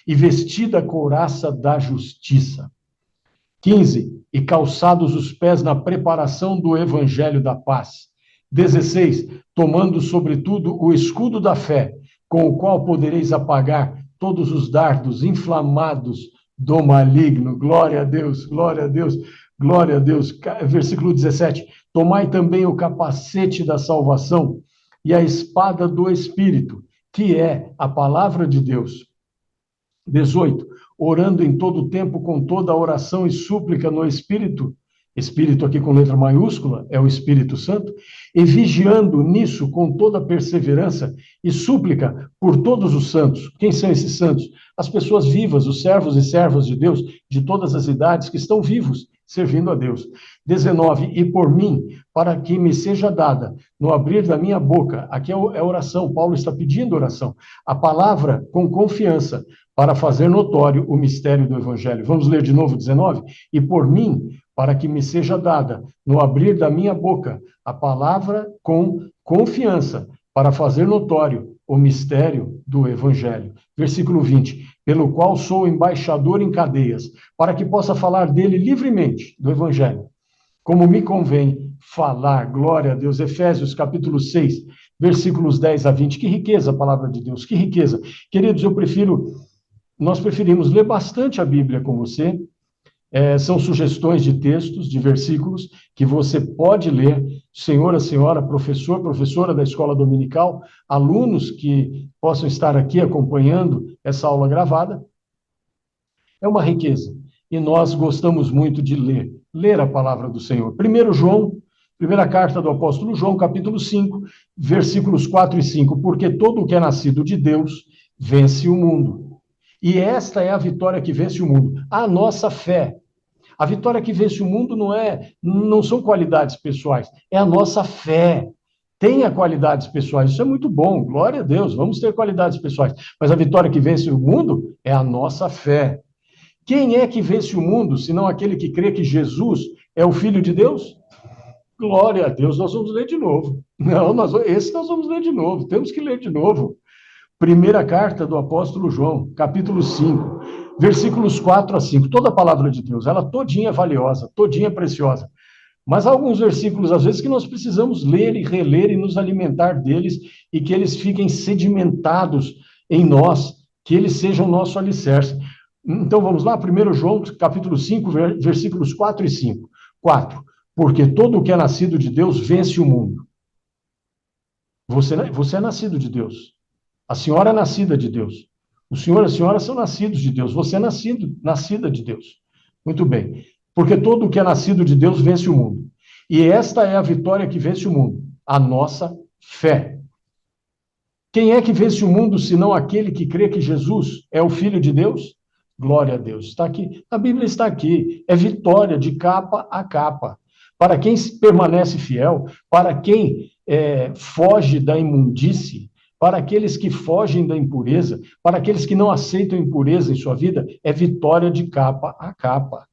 e vestida a couraça da justiça. 15, e calçados os pés na preparação do evangelho da paz. 16, tomando sobretudo o escudo da fé, com o qual podereis apagar todos os dardos inflamados do maligno. Glória a Deus, glória a Deus, glória a Deus. Versículo 17, tomai também o capacete da salvação e a espada do Espírito, que é a palavra de Deus. 18, orando em todo o tempo com toda oração e súplica no Espírito, Espírito aqui com letra maiúscula, é o Espírito Santo, e vigiando nisso com toda perseverança e súplica por todos os santos. Quem são esses santos? As pessoas vivas, os servos e servas de Deus, de todas as idades, que estão vivos, servindo a Deus. 19, e por mim, para que me seja dada, no abrir da minha boca, aqui é oração, Paulo está pedindo oração, a palavra com confiança, para fazer notório o mistério do Evangelho. Vamos ler de novo 19? E por mim, para que me seja dada, no abrir da minha boca, a palavra com confiança, para fazer notório o mistério do Evangelho. Versículo 20, pelo qual sou embaixador em cadeias, para que possa falar dele livremente, do Evangelho, como me convém falar. Glória a Deus. Efésios capítulo 6, versículos 10 a 20. Que riqueza a palavra de Deus, que riqueza. Queridos, nós preferimos ler bastante a Bíblia com você. São sugestões de textos, de versículos, que você pode ler. Senhor, a senhora, professor, professora da escola dominical, alunos que possam estar aqui acompanhando essa aula gravada. É uma riqueza. E nós gostamos muito de ler a palavra do Senhor. 1 João, primeira carta do apóstolo João, capítulo 5, versículos 4 e 5. Porque todo o que é nascido de Deus vence o mundo. E esta é a vitória que vence o mundo, a nossa fé. A vitória que vence o mundo não são qualidades pessoais, é a nossa fé. Tenha qualidades pessoais, isso é muito bom, glória a Deus, vamos ter qualidades pessoais. Mas a vitória que vence o mundo é a nossa fé. Quem é que vence o mundo, senão aquele que crê que Jesus é o Filho de Deus? Glória a Deus, nós vamos ler de novo. Não, esse nós vamos ler de novo, temos que ler de novo. Primeira carta do apóstolo João, capítulo 5, versículos 4 a 5. Toda a palavra de Deus, ela todinha é valiosa, todinha é preciosa. Mas há alguns versículos, às vezes, que nós precisamos ler e reler e nos alimentar deles e que eles fiquem sedimentados em nós, que eles sejam nosso alicerce. Então, vamos lá, 1 João, capítulo 5, versículos 4 e 5. 4. Porque todo o que é nascido de Deus vence o mundo. Você é nascido de Deus. A senhora é nascida de Deus. O senhor e a senhora são nascidos de Deus. Você é nascida de Deus. Muito bem. Porque todo o que é nascido de Deus vence o mundo. E esta é a vitória que vence o mundo. A nossa fé. Quem é que vence o mundo, senão aquele que crê que Jesus é o Filho de Deus? Glória a Deus. Está aqui. A Bíblia está aqui. É vitória de capa a capa. Para quem permanece fiel, para quem foge da imundície, para aqueles que fogem da impureza, para aqueles que não aceitam impureza em sua vida, é vitória de capa a capa.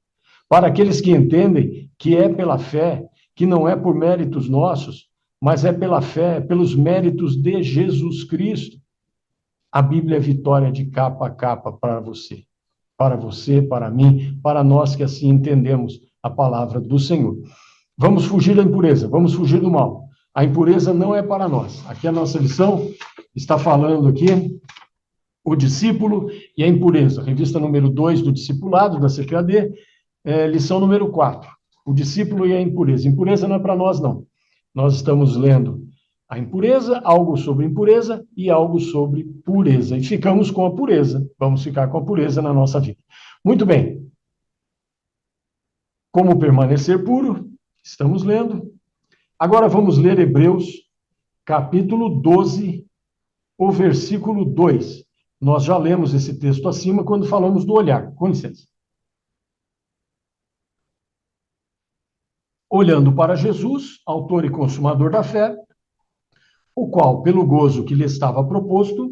Para aqueles que entendem que é pela fé, que não é por méritos nossos, mas é pela fé, pelos méritos de Jesus Cristo. A Bíblia é vitória de capa a capa para você, para mim, para nós que assim entendemos a palavra do Senhor. Vamos fugir da impureza, vamos fugir do mal. A impureza não é para nós. Aqui a nossa lição está falando aqui o discípulo e a impureza. Revista número 2 do discipulado, da CQAD, lição número 4. O discípulo e a impureza. Impureza não é para nós, não. Nós estamos lendo a impureza, algo sobre impureza e algo sobre pureza. E ficamos com a pureza. Vamos ficar com a pureza na nossa vida. Muito bem. Como permanecer puro? Estamos lendo. Agora vamos ler Hebreus, capítulo 12, o versículo 2. Nós já lemos esse texto acima quando falamos do olhar. Com licença. Olhando para Jesus, autor e consumador da fé, o qual, pelo gozo que lhe estava proposto,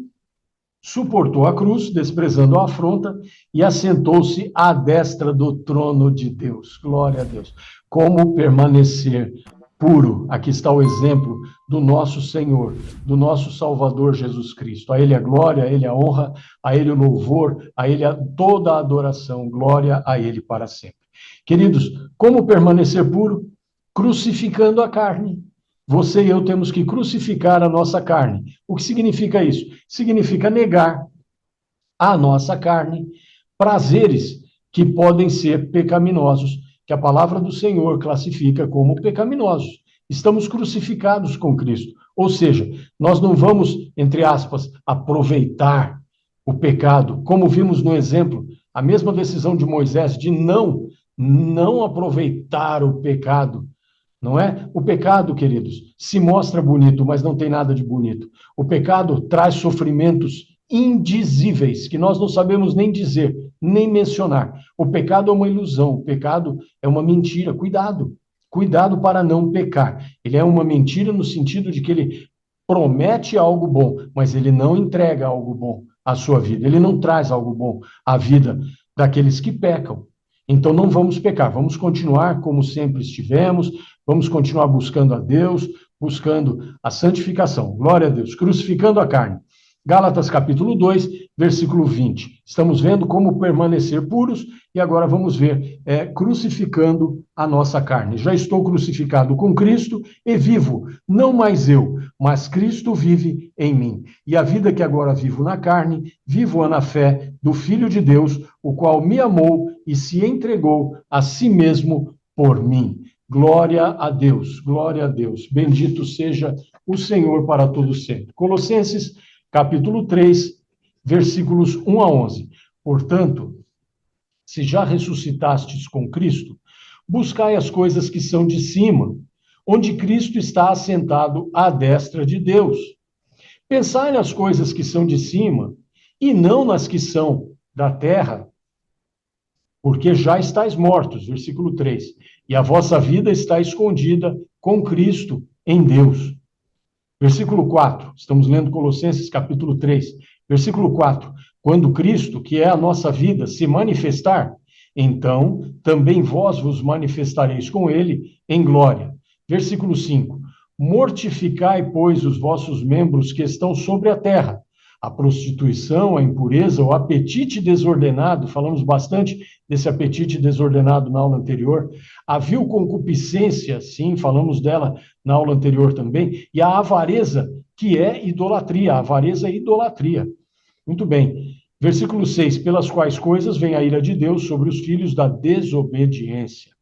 suportou a cruz, desprezando a afronta, e assentou-se à destra do trono de Deus. Glória a Deus. Como permanecer puro? Aqui está o exemplo do nosso Senhor, do nosso Salvador Jesus Cristo. A Ele a glória, a Ele a honra, a Ele o louvor, a Ele toda a adoração. Glória a Ele para sempre. Queridos, como permanecer puro? Crucificando a carne. Você e eu temos que crucificar a nossa carne. O que significa isso? Significa negar a nossa carne prazeres que podem ser pecaminosos, que a palavra do Senhor classifica como pecaminosos. Estamos crucificados com Cristo. Ou seja, nós não vamos, entre aspas, aproveitar o pecado, como vimos no exemplo, a mesma decisão de Moisés de não aproveitar o pecado. Não é? O pecado, queridos, se mostra bonito, mas não tem nada de bonito. O pecado traz sofrimentos indizíveis, que nós não sabemos nem dizer, nem mencionar. O pecado é uma ilusão, o pecado é uma mentira. Cuidado, cuidado para não pecar. Ele é uma mentira no sentido de que ele promete algo bom, mas ele não entrega algo bom à sua vida. Ele não traz algo bom à vida daqueles que pecam. Então não vamos pecar, vamos continuar como sempre estivemos, vamos continuar buscando a Deus, buscando a santificação. Glória a Deus, crucificando a carne. Gálatas capítulo 2, versículo 20. Estamos vendo como permanecer puros e agora vamos ver crucificando a nossa carne. Já estou crucificado com Cristo e vivo, não mais eu, mas Cristo vive em mim. E a vida que agora vivo na carne, vivo-a na fé do Filho de Deus, o qual me amou e se entregou a si mesmo por mim. Glória a Deus, glória a Deus. Bendito seja o Senhor para todo sempre. Colossenses capítulo 3, versículos 1 a 11. Portanto, se já ressuscitastes com Cristo, buscai as coisas que são de cima, onde Cristo está assentado à destra de Deus. Pensai nas coisas que são de cima, e não nas que são da terra, porque já estáis mortos, versículo 3, e a vossa vida está escondida com Cristo em Deus. Versículo 4, estamos lendo Colossenses capítulo 3, versículo 4, quando Cristo, que é a nossa vida, se manifestar, então também vós vos manifestareis com ele em glória. Versículo 5, mortificai, pois, os vossos membros que estão sobre a terra, a prostituição, a impureza, o apetite desordenado, falamos bastante desse apetite desordenado na aula anterior, a vil concupiscência, sim, falamos dela na aula anterior também, e a avareza, que é idolatria, a avareza é idolatria. Muito bem. Versículo 6, pelas quais coisas vem a ira de Deus sobre os filhos da desobediência.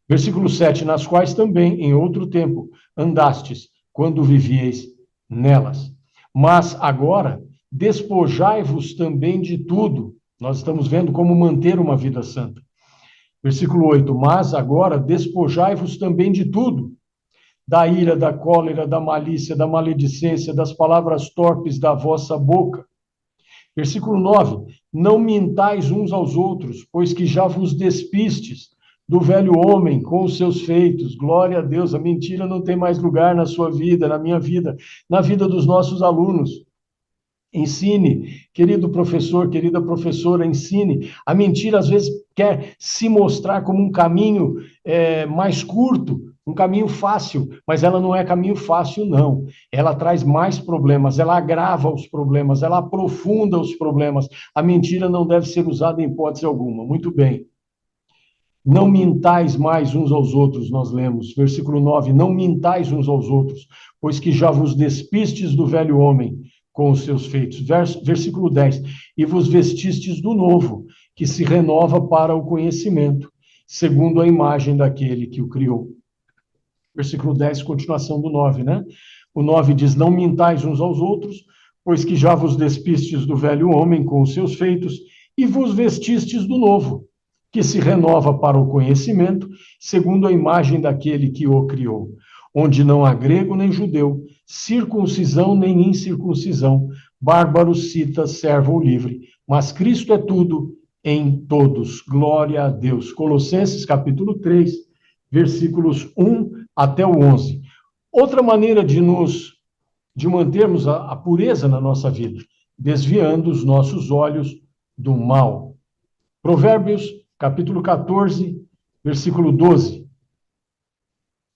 Versículo 7, nas quais também, em outro tempo, andastes, quando vivieis nelas. Mas agora, despojai-vos também de tudo. Nós estamos vendo como manter uma vida santa. Versículo 8, mas agora despojai-vos também de tudo. Da ira, da cólera, da malícia, da maledicência, das palavras torpes da vossa boca. Versículo 9, não mintais uns aos outros, pois que já vos despistes do velho homem com os seus feitos. Glória a Deus, a mentira não tem mais lugar na sua vida, na minha vida, na vida dos nossos alunos. Ensine, querido professor, querida professora, ensine. A mentira, às vezes, quer se mostrar como um caminho mais curto, um caminho fácil, mas ela não é caminho fácil, não. Ela traz mais problemas, ela agrava os problemas, ela aprofunda os problemas. A mentira não deve ser usada em hipótese alguma. Muito bem. Não mintais mais uns aos outros, nós lemos. Versículo 9, não mintais uns aos outros, pois que já vos despistes do velho homem com os seus feitos. Versículo 10, e vos vestistes do novo, que se renova para o conhecimento, segundo a imagem daquele que o criou. Versículo 10, continuação do 9, né? O 9 diz, não mintais uns aos outros, pois que já vos despistes do velho homem com os seus feitos, e vos vestistes do novo, que se renova para o conhecimento, segundo a imagem daquele que o criou, onde não há grego nem judeu, circuncisão nem incircuncisão, bárbaro, cita, servo ou livre, mas Cristo é tudo em todos. Glória a Deus. Colossenses capítulo 3, versículos 1 até o 11. Outra maneira de mantermos a pureza na nossa vida, desviando os nossos olhos do mal. Provérbios capítulo 14, versículo 12.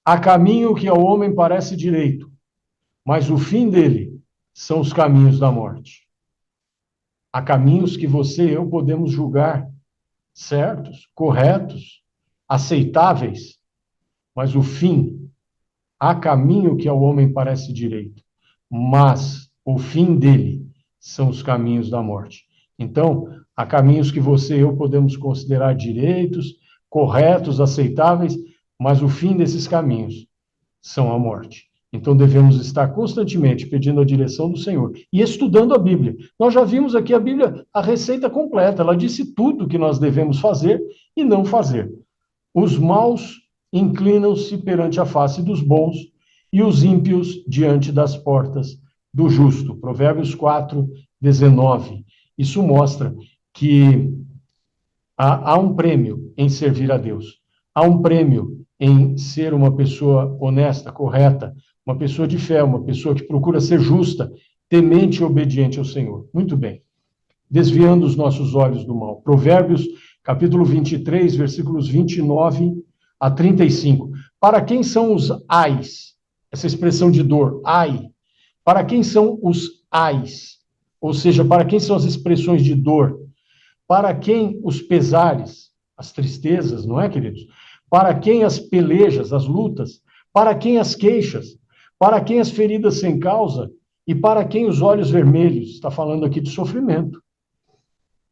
Há caminho que ao homem parece direito, mas o fim dele são os caminhos da morte. Há caminhos que você e eu podemos julgar certos, corretos, aceitáveis, mas o fim, há caminho que ao homem parece direito, mas o fim dele são os caminhos da morte. Então, há caminhos que você e eu podemos considerar direitos, corretos, aceitáveis, mas o fim desses caminhos são a morte. Então, devemos estar constantemente pedindo a direção do Senhor e estudando a Bíblia. Nós já vimos aqui a Bíblia, a receita completa. Ela disse tudo que nós devemos fazer e não fazer. Os maus inclinam-se perante a face dos bons e os ímpios diante das portas do justo. Provérbios 4, 19. Isso mostra que há um prêmio em servir a Deus. Há um prêmio em ser uma pessoa honesta, correta, uma pessoa de fé, uma pessoa que procura ser justa, temente e obediente ao Senhor. Muito bem. Desviando os nossos olhos do mal. Provérbios, capítulo 23, versículos 29 a 35. Para quem são os ais? Essa expressão de dor, ai. Para quem são os ais? Ou seja, para quem são as expressões de dor? Para quem os pesares, as tristezas, não é, queridos? Para quem as pelejas, as lutas? Para quem as queixas? Para quem as feridas sem causa? E para quem os olhos vermelhos? Está falando aqui de sofrimento.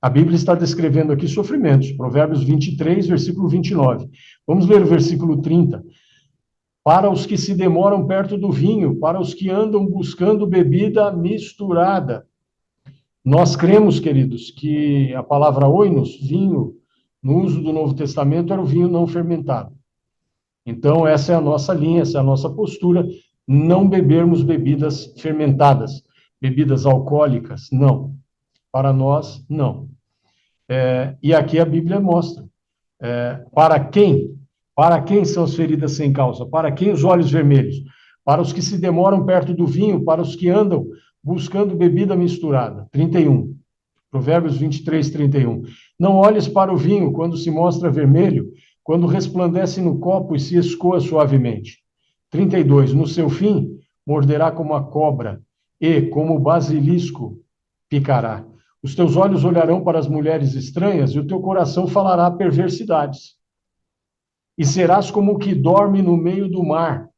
A Bíblia está descrevendo aqui sofrimentos. Provérbios 23, versículo 29. Vamos ler o versículo 30. Para os que se demoram perto do vinho, para os que andam buscando bebida misturada. Nós cremos, queridos, que a palavra oinos, vinho, no uso do Novo Testamento, era o vinho não fermentado. Então, essa é a nossa linha, essa é a nossa postura, não bebermos bebidas fermentadas, bebidas alcoólicas, não. Para nós, não. E aqui a Bíblia mostra. Para quem? Para quem são as feridas sem causa? Para quem os olhos vermelhos? Para os que se demoram perto do vinho, para os que andam buscando bebida misturada. 31. Provérbios 23, 31. Não olhes para o vinho quando se mostra vermelho, quando resplandece no copo e se escoa suavemente. 32. No seu fim, morderá como a cobra e, como o basilisco, picará. Os teus olhos olharão para as mulheres estranhas e o teu coração falará perversidades. E serás como o que dorme no meio do mar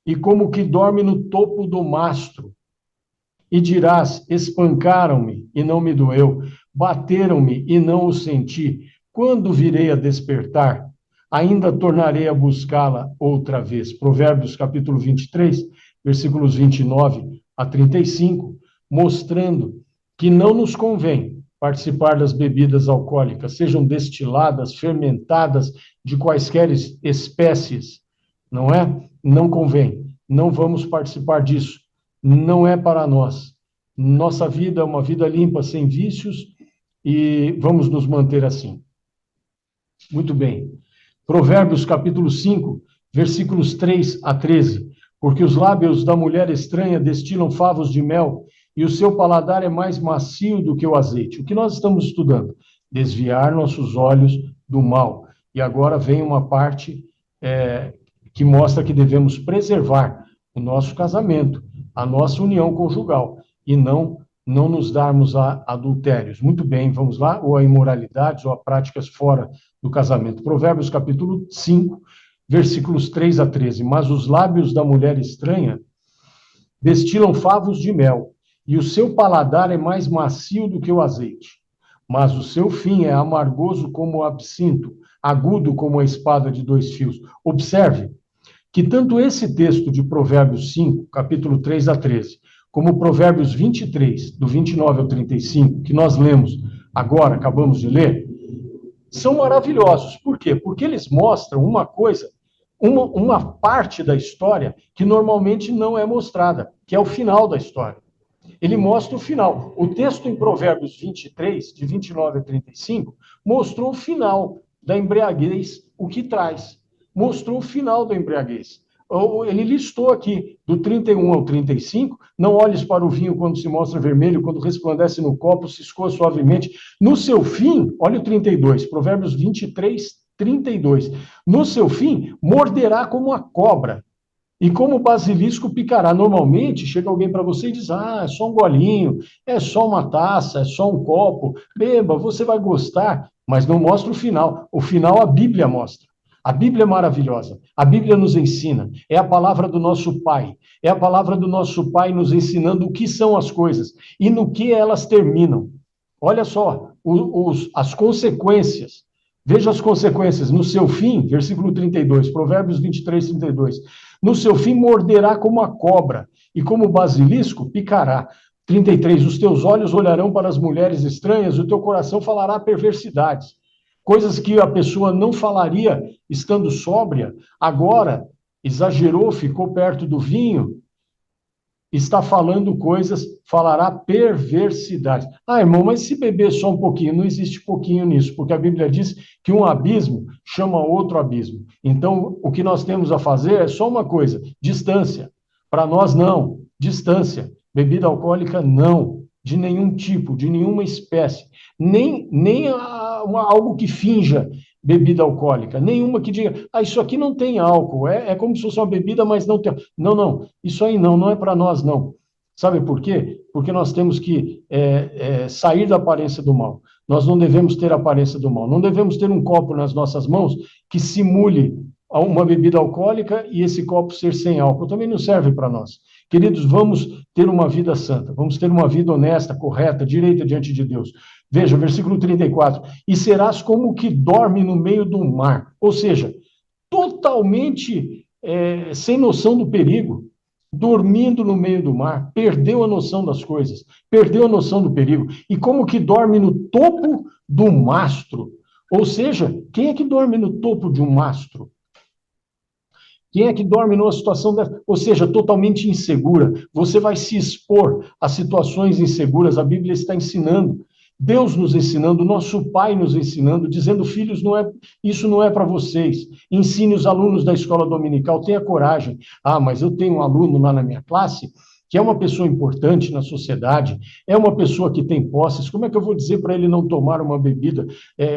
e como o que dorme no topo do mastro. E dirás, espancaram-me e não me doeu, bateram-me e não o senti. Quando virei a despertar, ainda tornarei a buscá-la outra vez. Provérbios capítulo 23, versículos 29 a 35, mostrando que não nos convém participar das bebidas alcoólicas, sejam destiladas, fermentadas, de quaisquer espécies, não é? Não convém, não vamos participar disso. Não é para nós. Nossa vida é uma vida limpa, sem vícios, e vamos nos manter assim. Muito bem. Provérbios, capítulo 5, versículos 3 a 13. Porque os lábios da mulher estranha destilam favos de mel, e o seu paladar é mais macio do que o azeite. O que nós estamos estudando? Desviar nossos olhos do mal. E agora vem uma parte que mostra que devemos preservar o nosso casamento, a nossa união conjugal, e não não nos darmos a adultérios. Muito bem, vamos lá, ou a imoralidades, ou a práticas fora do casamento. Provérbios capítulo 5, versículos 3 a 13. Mas os lábios da mulher estranha destilam favos de mel, e o seu paladar é mais macio do que o azeite. Mas o seu fim é amargoso como o absinto, agudo como a espada de dois fios. Observe que tanto esse texto de Provérbios 5, capítulo 3 a 13, como Provérbios 23, do 29 ao 35, que nós lemos agora, acabamos de ler, são maravilhosos. Por quê? Porque eles mostram uma coisa, uma parte da história que normalmente não é mostrada, que é o final da história. Ele mostra o final. O texto em Provérbios 23, de 29 a 35, mostrou o final da embriaguez, o que traz. Mostrou o final da embriaguez. Ele listou aqui, do 31 ao 35, não olhes para o vinho quando se mostra vermelho, quando resplandece no copo, se escoa suavemente. No seu fim, olha o 32, Provérbios 23, 32. No seu fim, morderá como a cobra, e como o basilisco picará. Normalmente, chega alguém para você e diz, é só um golinho, é só uma taça, é só um copo, beba, você vai gostar, mas não mostra o final. O final a Bíblia mostra. A Bíblia é maravilhosa. A Bíblia nos ensina. É a palavra do nosso Pai. É a palavra do nosso Pai nos ensinando o que são as coisas e no que elas terminam. Olha só, as consequências. Veja as consequências. No seu fim, versículo 32, Provérbios 23, 32. No seu fim morderá como a cobra, e como o basilisco picará. 33. Os teus olhos olharão para as mulheres estranhas, o teu coração falará perversidades. Coisas que a pessoa não falaria estando sóbria, agora exagerou, ficou perto do vinho, está falando coisas, falará perversidades. Irmão, mas se beber só um pouquinho, não existe pouquinho nisso, porque a Bíblia diz que um abismo chama outro abismo. Então, o que nós temos a fazer é só uma coisa, distância. Para nós, não, distância. Bebida alcoólica, não, de nenhum tipo, de nenhuma espécie. Nem algo que finja bebida alcoólica, nenhuma que diga, isso aqui não tem álcool, é como se fosse uma bebida, mas não tem. Não, isso aí não é para nós, não. Sabe por quê? Porque nós temos que sair da aparência do mal. Nós não devemos ter a aparência do mal. Não devemos ter um copo nas nossas mãos que simule uma bebida alcoólica e esse copo ser sem álcool. Também não serve para nós. Queridos, vamos ter uma vida santa, vamos ter uma vida honesta, correta, direita diante de Deus. Veja, versículo 34. E serás como o que dorme no meio do mar. Ou seja, totalmente sem noção do perigo, dormindo no meio do mar, perdeu a noção das coisas, perdeu a noção do perigo. E como que dorme no topo do mastro. Ou seja, quem é que dorme no topo de um mastro? Quem é que dorme numa situação dessa? Ou seja, totalmente insegura. Você vai se expor a situações inseguras. A Bíblia está ensinando. Deus nos ensinando, nosso Pai nos ensinando, dizendo, filhos, isso não é para vocês. Ensine os alunos da escola dominical, tenha coragem. Mas eu tenho um aluno lá na minha classe que é uma pessoa importante na sociedade, é uma pessoa que tem posses, como é que eu vou dizer para ele não tomar uma bebida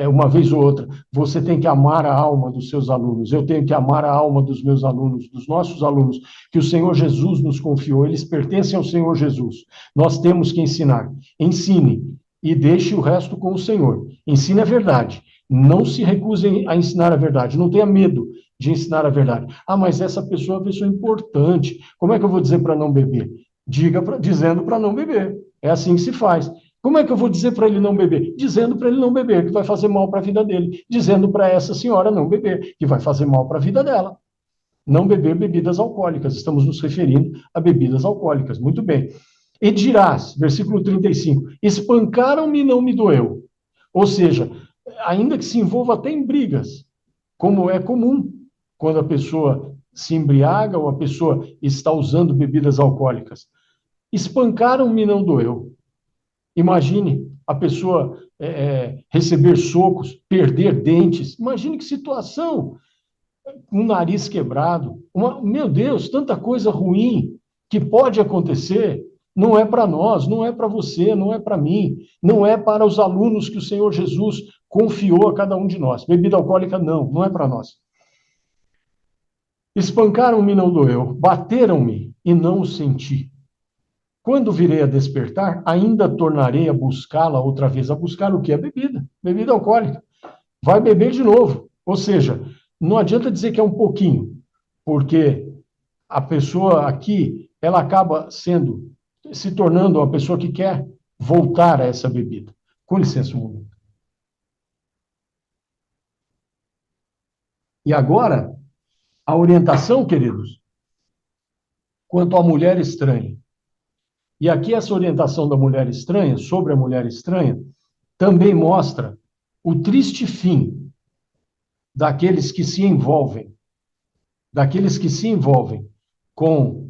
uma vez ou outra? Você tem que amar a alma dos seus alunos, eu tenho que amar a alma dos meus alunos, dos nossos alunos, que o Senhor Jesus nos confiou, eles pertencem ao Senhor Jesus. Nós temos que ensinar. Ensine e deixe o resto com o Senhor. Ensine a verdade. Não se recusem a ensinar a verdade. Não tenha medo de ensinar a verdade. Mas essa pessoa é uma pessoa importante. Como é que eu vou dizer para não beber? Dizendo para não beber. É assim que se faz. Como é que eu vou dizer para ele não beber? Dizendo para ele não beber, que vai fazer mal para a vida dele. Dizendo para essa senhora não beber, que vai fazer mal para a vida dela. Não beber bebidas alcoólicas. Estamos nos referindo a bebidas alcoólicas. Muito bem. E dirás, versículo 35, espancaram-me e não me doeu. Ou seja, ainda que se envolva até em brigas, como é comum quando a pessoa se embriaga ou a pessoa está usando bebidas alcoólicas. Espancaram-me e não doeu. Imagine a pessoa receber socos, perder dentes. Imagine que situação. Um nariz quebrado. Meu Deus, tanta coisa ruim que pode acontecer. Não é para nós, não é para você, não é para mim, não é para os alunos que o Senhor Jesus confiou a cada um de nós. Bebida alcoólica, não é para nós. Espancaram-me e não doeu, bateram-me e não o senti. Quando virei a despertar, ainda tornarei a buscá-la outra vez. A buscar o quê? A bebida. Bebida alcoólica. Vai beber de novo. Ou seja, não adianta dizer que é um pouquinho, porque a pessoa aqui, ela acaba se tornando uma pessoa que quer voltar a essa bebida. Com licença um momento. E agora, a orientação, queridos, quanto à mulher estranha. E aqui essa orientação da mulher estranha, sobre a mulher estranha, também mostra o triste fim daqueles que se envolvem, com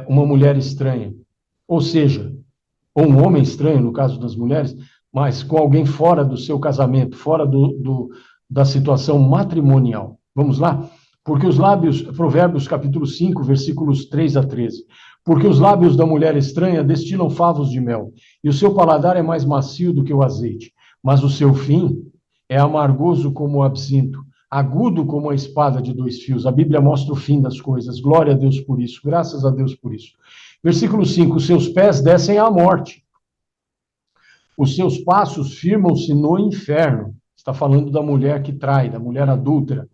uma mulher estranha, ou seja, ou um homem estranho, no caso das mulheres, mas com alguém fora do seu casamento, fora da situação matrimonial. Vamos lá? Porque os lábios, Provérbios capítulo 5, versículos 3 a 13. Porque os lábios da mulher estranha destilam favos de mel, e o seu paladar é mais macio do que o azeite, mas o seu fim é amargoso como o absinto, agudo como a espada de dois fios. A Bíblia mostra o fim das coisas. Glória a Deus por isso, graças a Deus por isso. Versículo 5, os seus pés descem à morte, os seus passos firmam-se no inferno. Está falando da mulher que trai, da mulher adúltera,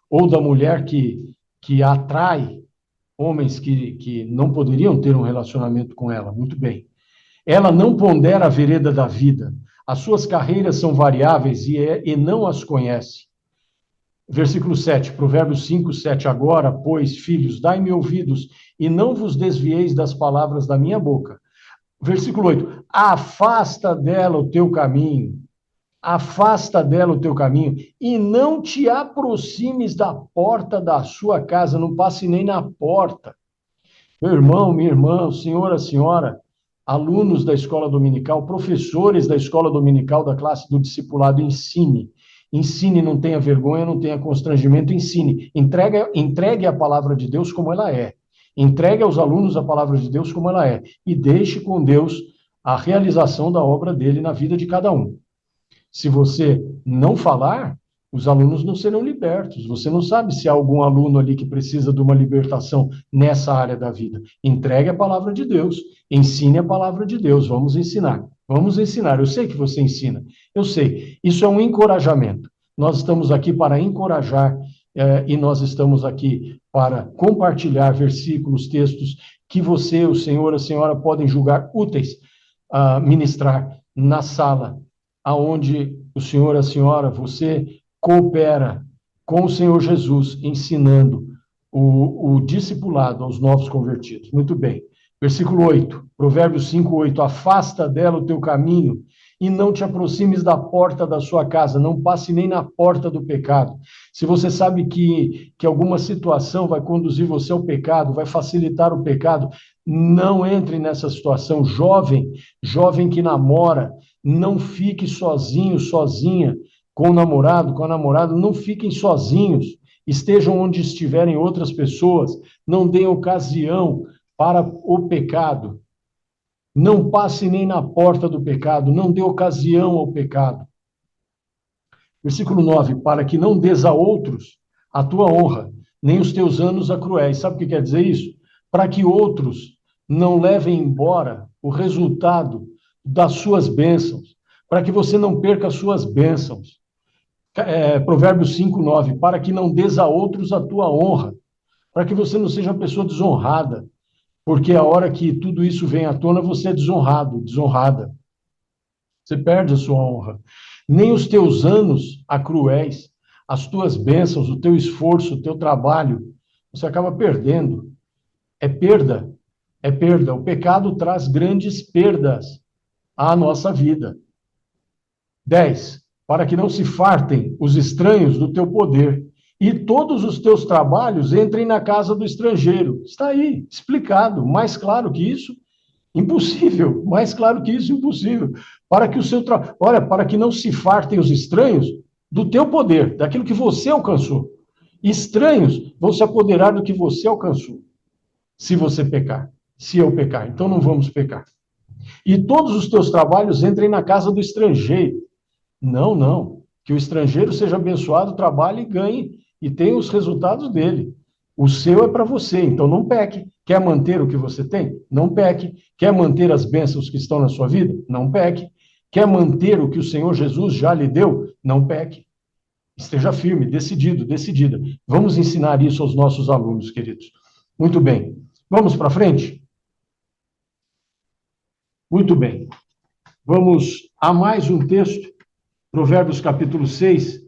ou da mulher que atrai homens que não poderiam ter um relacionamento com ela. Muito bem. Ela não pondera a vereda da vida. As suas carreiras são variáveis e não as conhece. Versículo 7, Provérbios 5, 7. Agora, pois, filhos, dai-me ouvidos e não vos desvieis das palavras da minha boca. Versículo 8, afasta dela o teu caminho, e não te aproximes da porta da sua casa, não passe nem na porta. Meu irmão, minha irmã, o senhor, a senhora, alunos da escola dominical, professores da escola dominical da classe do discipulado, ensine. Ensine, não tenha vergonha, não tenha constrangimento, ensine. Entregue a palavra de Deus como ela é. Entregue aos alunos a palavra de Deus como ela é. E deixe com Deus a realização da obra dele na vida de cada um. Se você não falar, os alunos não serão libertos. Você não sabe se há algum aluno ali que precisa de uma libertação nessa área da vida. Entregue a palavra de Deus. Ensine a palavra de Deus. Vamos ensinar. Vamos ensinar. Eu sei que você ensina. Eu sei. Isso é um encorajamento. Nós estamos aqui para encorajar e nós estamos aqui para compartilhar versículos, textos que você, o senhor, a senhora podem julgar úteis a ministrar na sala aonde o senhor, a senhora, você coopera com o Senhor Jesus, ensinando o discipulado aos novos convertidos. Muito bem. Versículo 8, Provérbios 5, 8. Afasta dela o teu caminho e não te aproximes da porta da sua casa, não passe nem na porta do pecado. Se você sabe que alguma situação vai conduzir você ao pecado, vai facilitar o pecado, não entre nessa situação. Jovem que namora, não fique sozinho, sozinha, com o namorado, com a namorada, não fiquem sozinhos, estejam onde estiverem outras pessoas, não deem ocasião para o pecado, não passe nem na porta do pecado, não dê ocasião ao pecado. Versículo 9, para que não dês a outros a tua honra, nem os teus anos a cruéis. Sabe o que quer dizer isso? Para que outros não levem embora o resultado das suas bênçãos, para que você não perca as suas bênçãos. Provérbios 5, 9, para que não dês a outros a tua honra, para que você não seja uma pessoa desonrada, porque a hora que tudo isso vem à tona, você é desonrado, desonrada. Você perde a sua honra. Nem os teus anos a cruéis, as tuas bênçãos, o teu esforço, o teu trabalho, você acaba perdendo. É perda, é perda. O pecado traz grandes perdas à nossa vida. 10. Para que não se fartem os estranhos do teu poder, e todos os teus trabalhos entrem na casa do estrangeiro. Está aí, explicado. Mais claro que isso, impossível. Mais claro que isso, impossível. Para que para que não se fartem os estranhos do teu poder, daquilo que você alcançou. Estranhos vão se apoderar do que você alcançou, se você pecar, se eu pecar. Então não vamos pecar. E todos os teus trabalhos entrem na casa do estrangeiro. Não. Que o estrangeiro seja abençoado, trabalhe e ganhe, e tenha os resultados dele. O seu é para você, então não peque. Quer manter o que você tem? Não peque. Quer manter as bênçãos que estão na sua vida? Não peque. Quer manter o que o Senhor Jesus já lhe deu? Não peque. Esteja firme, decidido, decidida. Vamos ensinar isso aos nossos alunos, queridos. Muito bem. Vamos para frente? Muito bem. Vamos a mais um texto, Provérbios capítulo 6,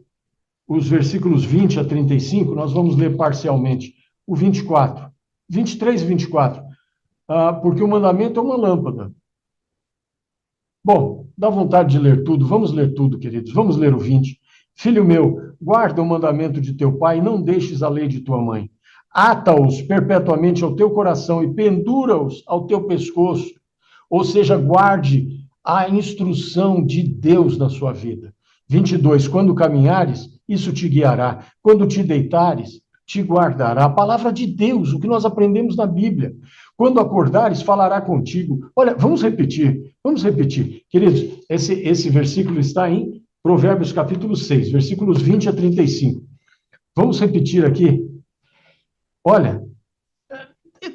os versículos 20 a 35, nós vamos ler parcialmente o 24, 23 e 24, porque o mandamento é uma lâmpada. Bom, dá vontade de ler tudo, vamos ler tudo, queridos, vamos ler o 20. Filho meu, guarda o mandamento de teu pai, não deixes a lei de tua mãe. Ata-os perpetuamente ao teu coração e pendura-os ao teu pescoço. Ou seja, guarde a instrução de Deus na sua vida. 22, quando caminhares, isso te guiará. Quando te deitares, te guardará. A palavra de Deus, o que nós aprendemos na Bíblia. Quando acordares, falará contigo. Olha, vamos repetir. Queridos, esse versículo está em Provérbios capítulo 6, versículos 20 a 35. Vamos repetir aqui. Olha,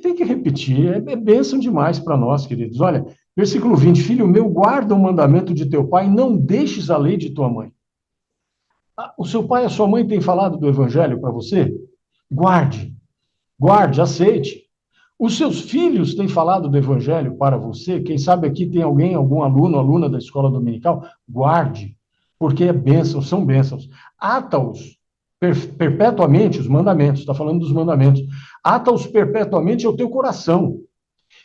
tem que repetir, é bênção demais para nós, queridos. Olha, versículo 20, filho meu, guarda o mandamento de teu pai, não deixes a lei de tua mãe. O seu pai e a sua mãe têm falado do evangelho para você? Guarde, aceite. Os seus filhos têm falado do evangelho para você? Quem sabe aqui tem alguém, algum aluno, aluna da escola dominical? Guarde, porque é bênção, são bênçãos. Ata-os perpetuamente, os mandamentos, está falando dos mandamentos. Ata-os perpetuamente ao teu coração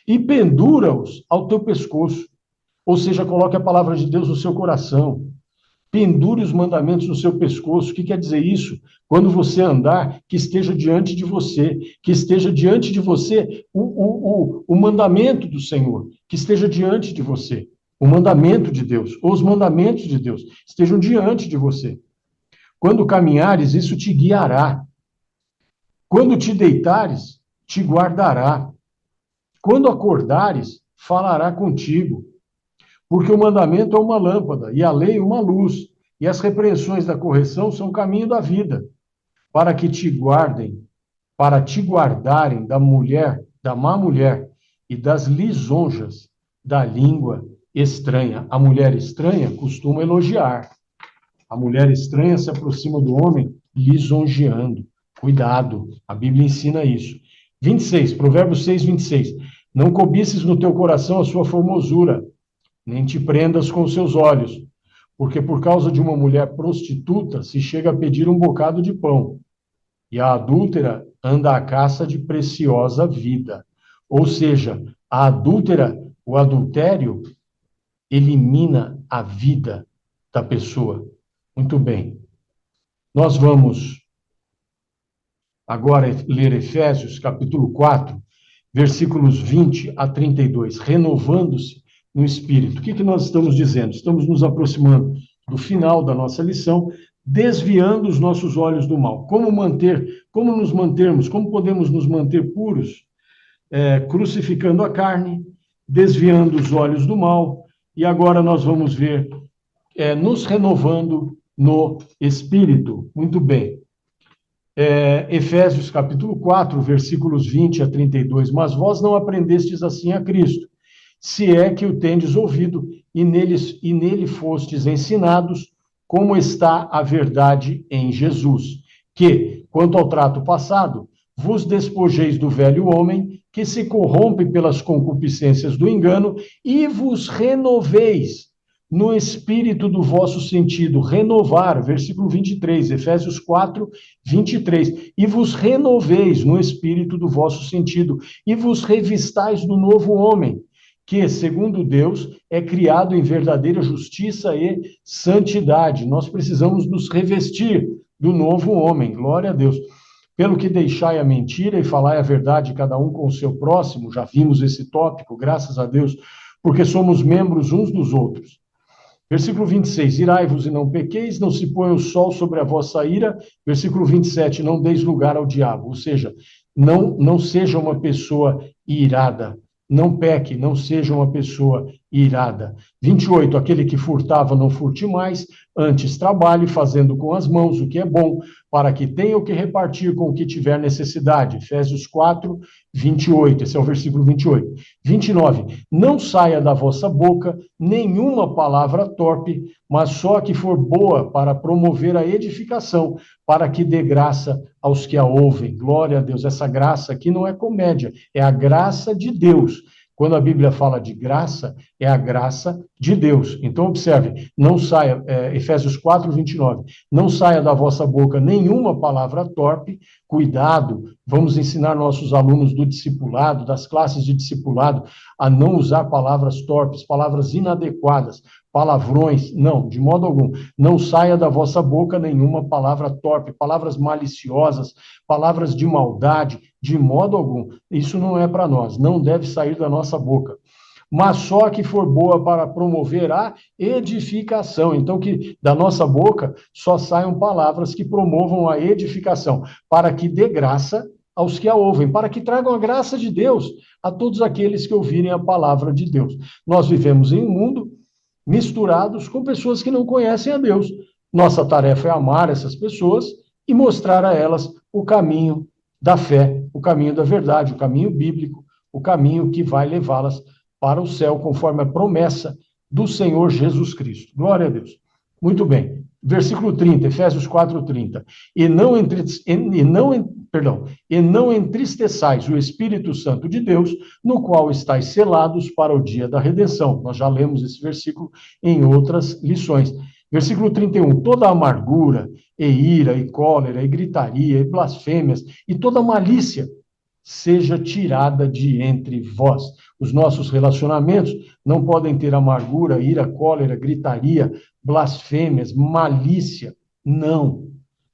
e pendura-os ao teu pescoço. Ou seja, coloque a palavra de Deus no seu coração. Pendure os mandamentos no seu pescoço. O que quer dizer isso? Quando você andar, que esteja diante de você, o mandamento do Senhor, que esteja diante de você, o mandamento de Deus, ou os mandamentos de Deus, estejam diante de você. Quando caminhares, isso te guiará. Quando te deitares, te guardará. Quando acordares, falará contigo. Porque o mandamento é uma lâmpada, e a lei uma luz, e as repreensões da correção são o caminho da vida, para que te guardem, para te guardarem da mulher, da má mulher, e das lisonjas da língua estranha. A mulher estranha costuma elogiar. A mulher estranha se aproxima do homem lisonjeando. Cuidado, a Bíblia ensina isso. 26, Provérbios 6, 26. Não cobices no teu coração a sua formosura, nem te prendas com os seus olhos, porque por causa de uma mulher prostituta se chega a pedir um bocado de pão, e a adúltera anda à caça de preciosa vida. Ou seja, a adúltera, o adultério, elimina a vida da pessoa. Muito bem. Nós vamos agora ler Efésios, capítulo 4, versículos 20 a 32, renovando-se no Espírito. O que nós estamos dizendo? Estamos nos aproximando do final da nossa lição, desviando os nossos olhos do mal. Como nos mantermos, como podemos nos manter puros? Crucificando a carne, desviando os olhos do mal, e agora nós vamos ver nos renovando no Espírito. Muito bem. Efésios capítulo 4, versículos 20 a 32. Mas vós não aprendestes assim a Cristo, se é que o tendes ouvido, e nele fostes ensinados, como está a verdade em Jesus, que, quanto ao trato passado, vos despojeis do velho homem, que se corrompe pelas concupiscências do engano, e vos renoveis no espírito do vosso sentido. Renovar, versículo 23, Efésios 4, 23. E vos renoveis no espírito do vosso sentido, e vos revistais do novo homem, que, segundo Deus, é criado em verdadeira justiça e santidade. Nós precisamos nos revestir do novo homem, glória a Deus. Pelo que deixai a mentira e falai a verdade, cada um com o seu próximo, já vimos esse tópico, graças a Deus, porque somos membros uns dos outros. Versículo 26, irai-vos e não pequeis, não se ponha o sol sobre a vossa ira. Versículo 27, não deis lugar ao diabo, ou seja, não seja uma pessoa irada, não peque, não seja uma pessoa irada. 28, aquele que furtava não furte mais, antes trabalhe fazendo com as mãos o que é bom, para que tenha o que repartir com o que tiver necessidade. Efésios 4, 28, esse é o versículo 28. 29, não saia da vossa boca nenhuma palavra torpe, mas só a que for boa para promover a edificação, para que dê graça aos que a ouvem. Glória a Deus, essa graça aqui não é comédia, é a graça de Deus. Quando a Bíblia fala de graça, é a graça de Deus. Então, observe, não saia, Efésios 4, 29, não saia da vossa boca nenhuma palavra torpe, cuidado, vamos ensinar nossos alunos do discipulado, das classes de discipulado, a não usar palavras torpes, palavras inadequadas, palavrões, não, de modo algum. Não saia da vossa boca nenhuma palavra torpe, palavras maliciosas, palavras de maldade, de modo algum. Isso não é para nós, não deve sair da nossa boca. Mas só que for boa para promover a edificação. Então, que da nossa boca só saiam palavras que promovam a edificação, para que dê graça aos que a ouvem, para que tragam a graça de Deus a todos aqueles que ouvirem a palavra de Deus. Nós vivemos em um mundo misturados com pessoas que não conhecem a Deus. Nossa tarefa é amar essas pessoas e mostrar a elas o caminho da fé, o caminho da verdade, o caminho bíblico, o caminho que vai levá-las para o céu, conforme a promessa do Senhor Jesus Cristo. Glória a Deus. Muito bem. Versículo 30, Efésios 4, 30. E não entristeçais o Espírito Santo de Deus, no qual estáis selados para o dia da redenção. Nós já lemos esse versículo em outras lições. Versículo 31, toda amargura, e ira, e cólera, e gritaria, e blasfêmias, e toda malícia, seja tirada de entre vós. Os nossos relacionamentos não podem ter amargura, ira, cólera, gritaria, blasfêmias, malícia. Não,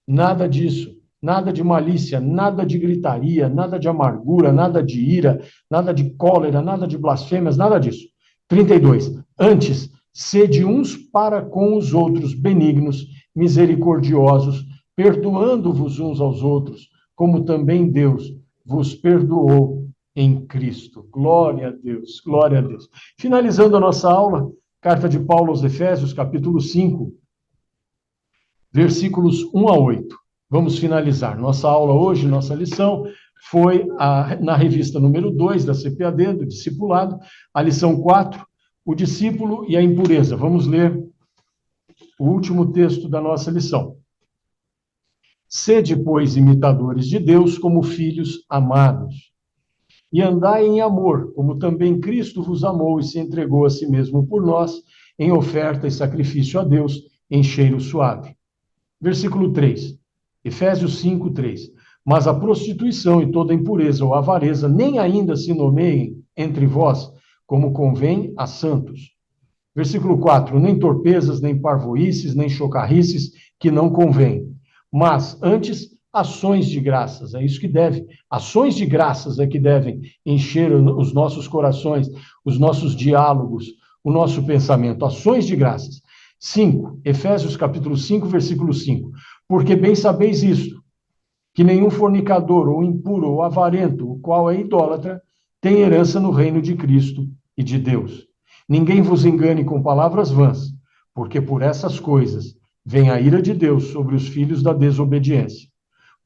nada disso. Nada de malícia, nada de gritaria, nada de amargura, nada de ira, nada de cólera, nada de blasfêmias, nada disso. 32. Antes, sede uns para com os outros benignos, misericordiosos, perdoando-vos uns aos outros, como também Deus vos perdoou em Cristo. Glória a Deus, glória a Deus. Finalizando a nossa aula, carta de Paulo aos Efésios, capítulo 5, versículos 1 a 8. Vamos finalizar. Nossa aula hoje, nossa lição, foi na revista número 2 da CPAD, do Discipulado, a lição 4, o discípulo e a impureza. Vamos ler o último texto da nossa lição. Sede, pois, imitadores de Deus como filhos amados, e andai em amor, como também Cristo vos amou e se entregou a si mesmo por nós, em oferta e sacrifício a Deus, em cheiro suave. Versículo 3, Efésios 5, 3. Mas a prostituição e toda impureza ou avareza nem ainda se nomeiem entre vós, como convém a santos. Versículo 4, nem torpezas, nem parvoíces, nem chocarrices, que não convém, mas antes ações de graças, é isso que deve. Ações de graças é que devem encher os nossos corações, os nossos diálogos, o nosso pensamento. Ações de graças. 5, Efésios capítulo 5, versículo 5. Porque bem sabeis isto, que nenhum fornicador, ou impuro, ou avarento, o qual é idólatra, tem herança no reino de Cristo e de Deus. Ninguém vos engane com palavras vãs, porque por essas coisas vem a ira de Deus sobre os filhos da desobediência.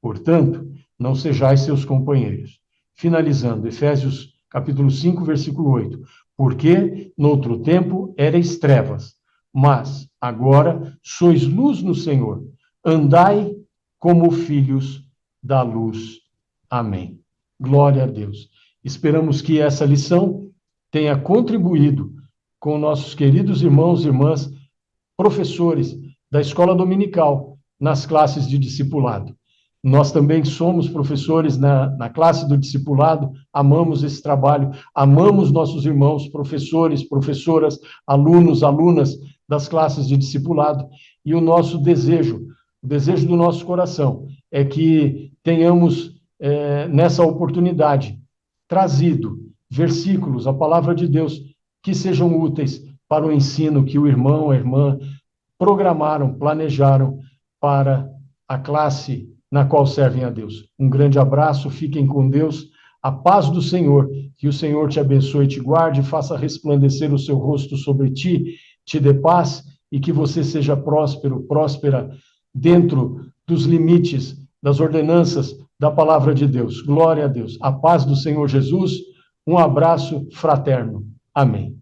Portanto, não sejais seus companheiros. Finalizando, Efésios capítulo 5, versículo 8. Porque, noutro tempo, erais trevas, mas agora sois luz no Senhor. Andai como filhos da luz. Amém. Glória a Deus. Esperamos que essa lição tenha contribuído com nossos queridos irmãos e irmãs, professores da escola dominical, nas classes de discipulado. Nós também somos professores na classe do discipulado, amamos esse trabalho, amamos nossos irmãos, professores, professoras, alunos, alunas das classes de discipulado, e o nosso desejo, o desejo do nosso coração, é que tenhamos, nessa oportunidade, trazido versículos, a palavra de Deus, que sejam úteis para o ensino que o irmão, a irmã programaram, planejaram para a classe na qual servem a Deus. Um grande abraço, fiquem com Deus, A paz do Senhor, que o Senhor te abençoe, te guarde, faça resplandecer o seu rosto sobre ti, te dê paz e que você seja próspero, próspera dentro dos limites, das ordenanças da palavra de Deus. Glória a Deus. A paz do Senhor Jesus, um abraço fraterno. Amém.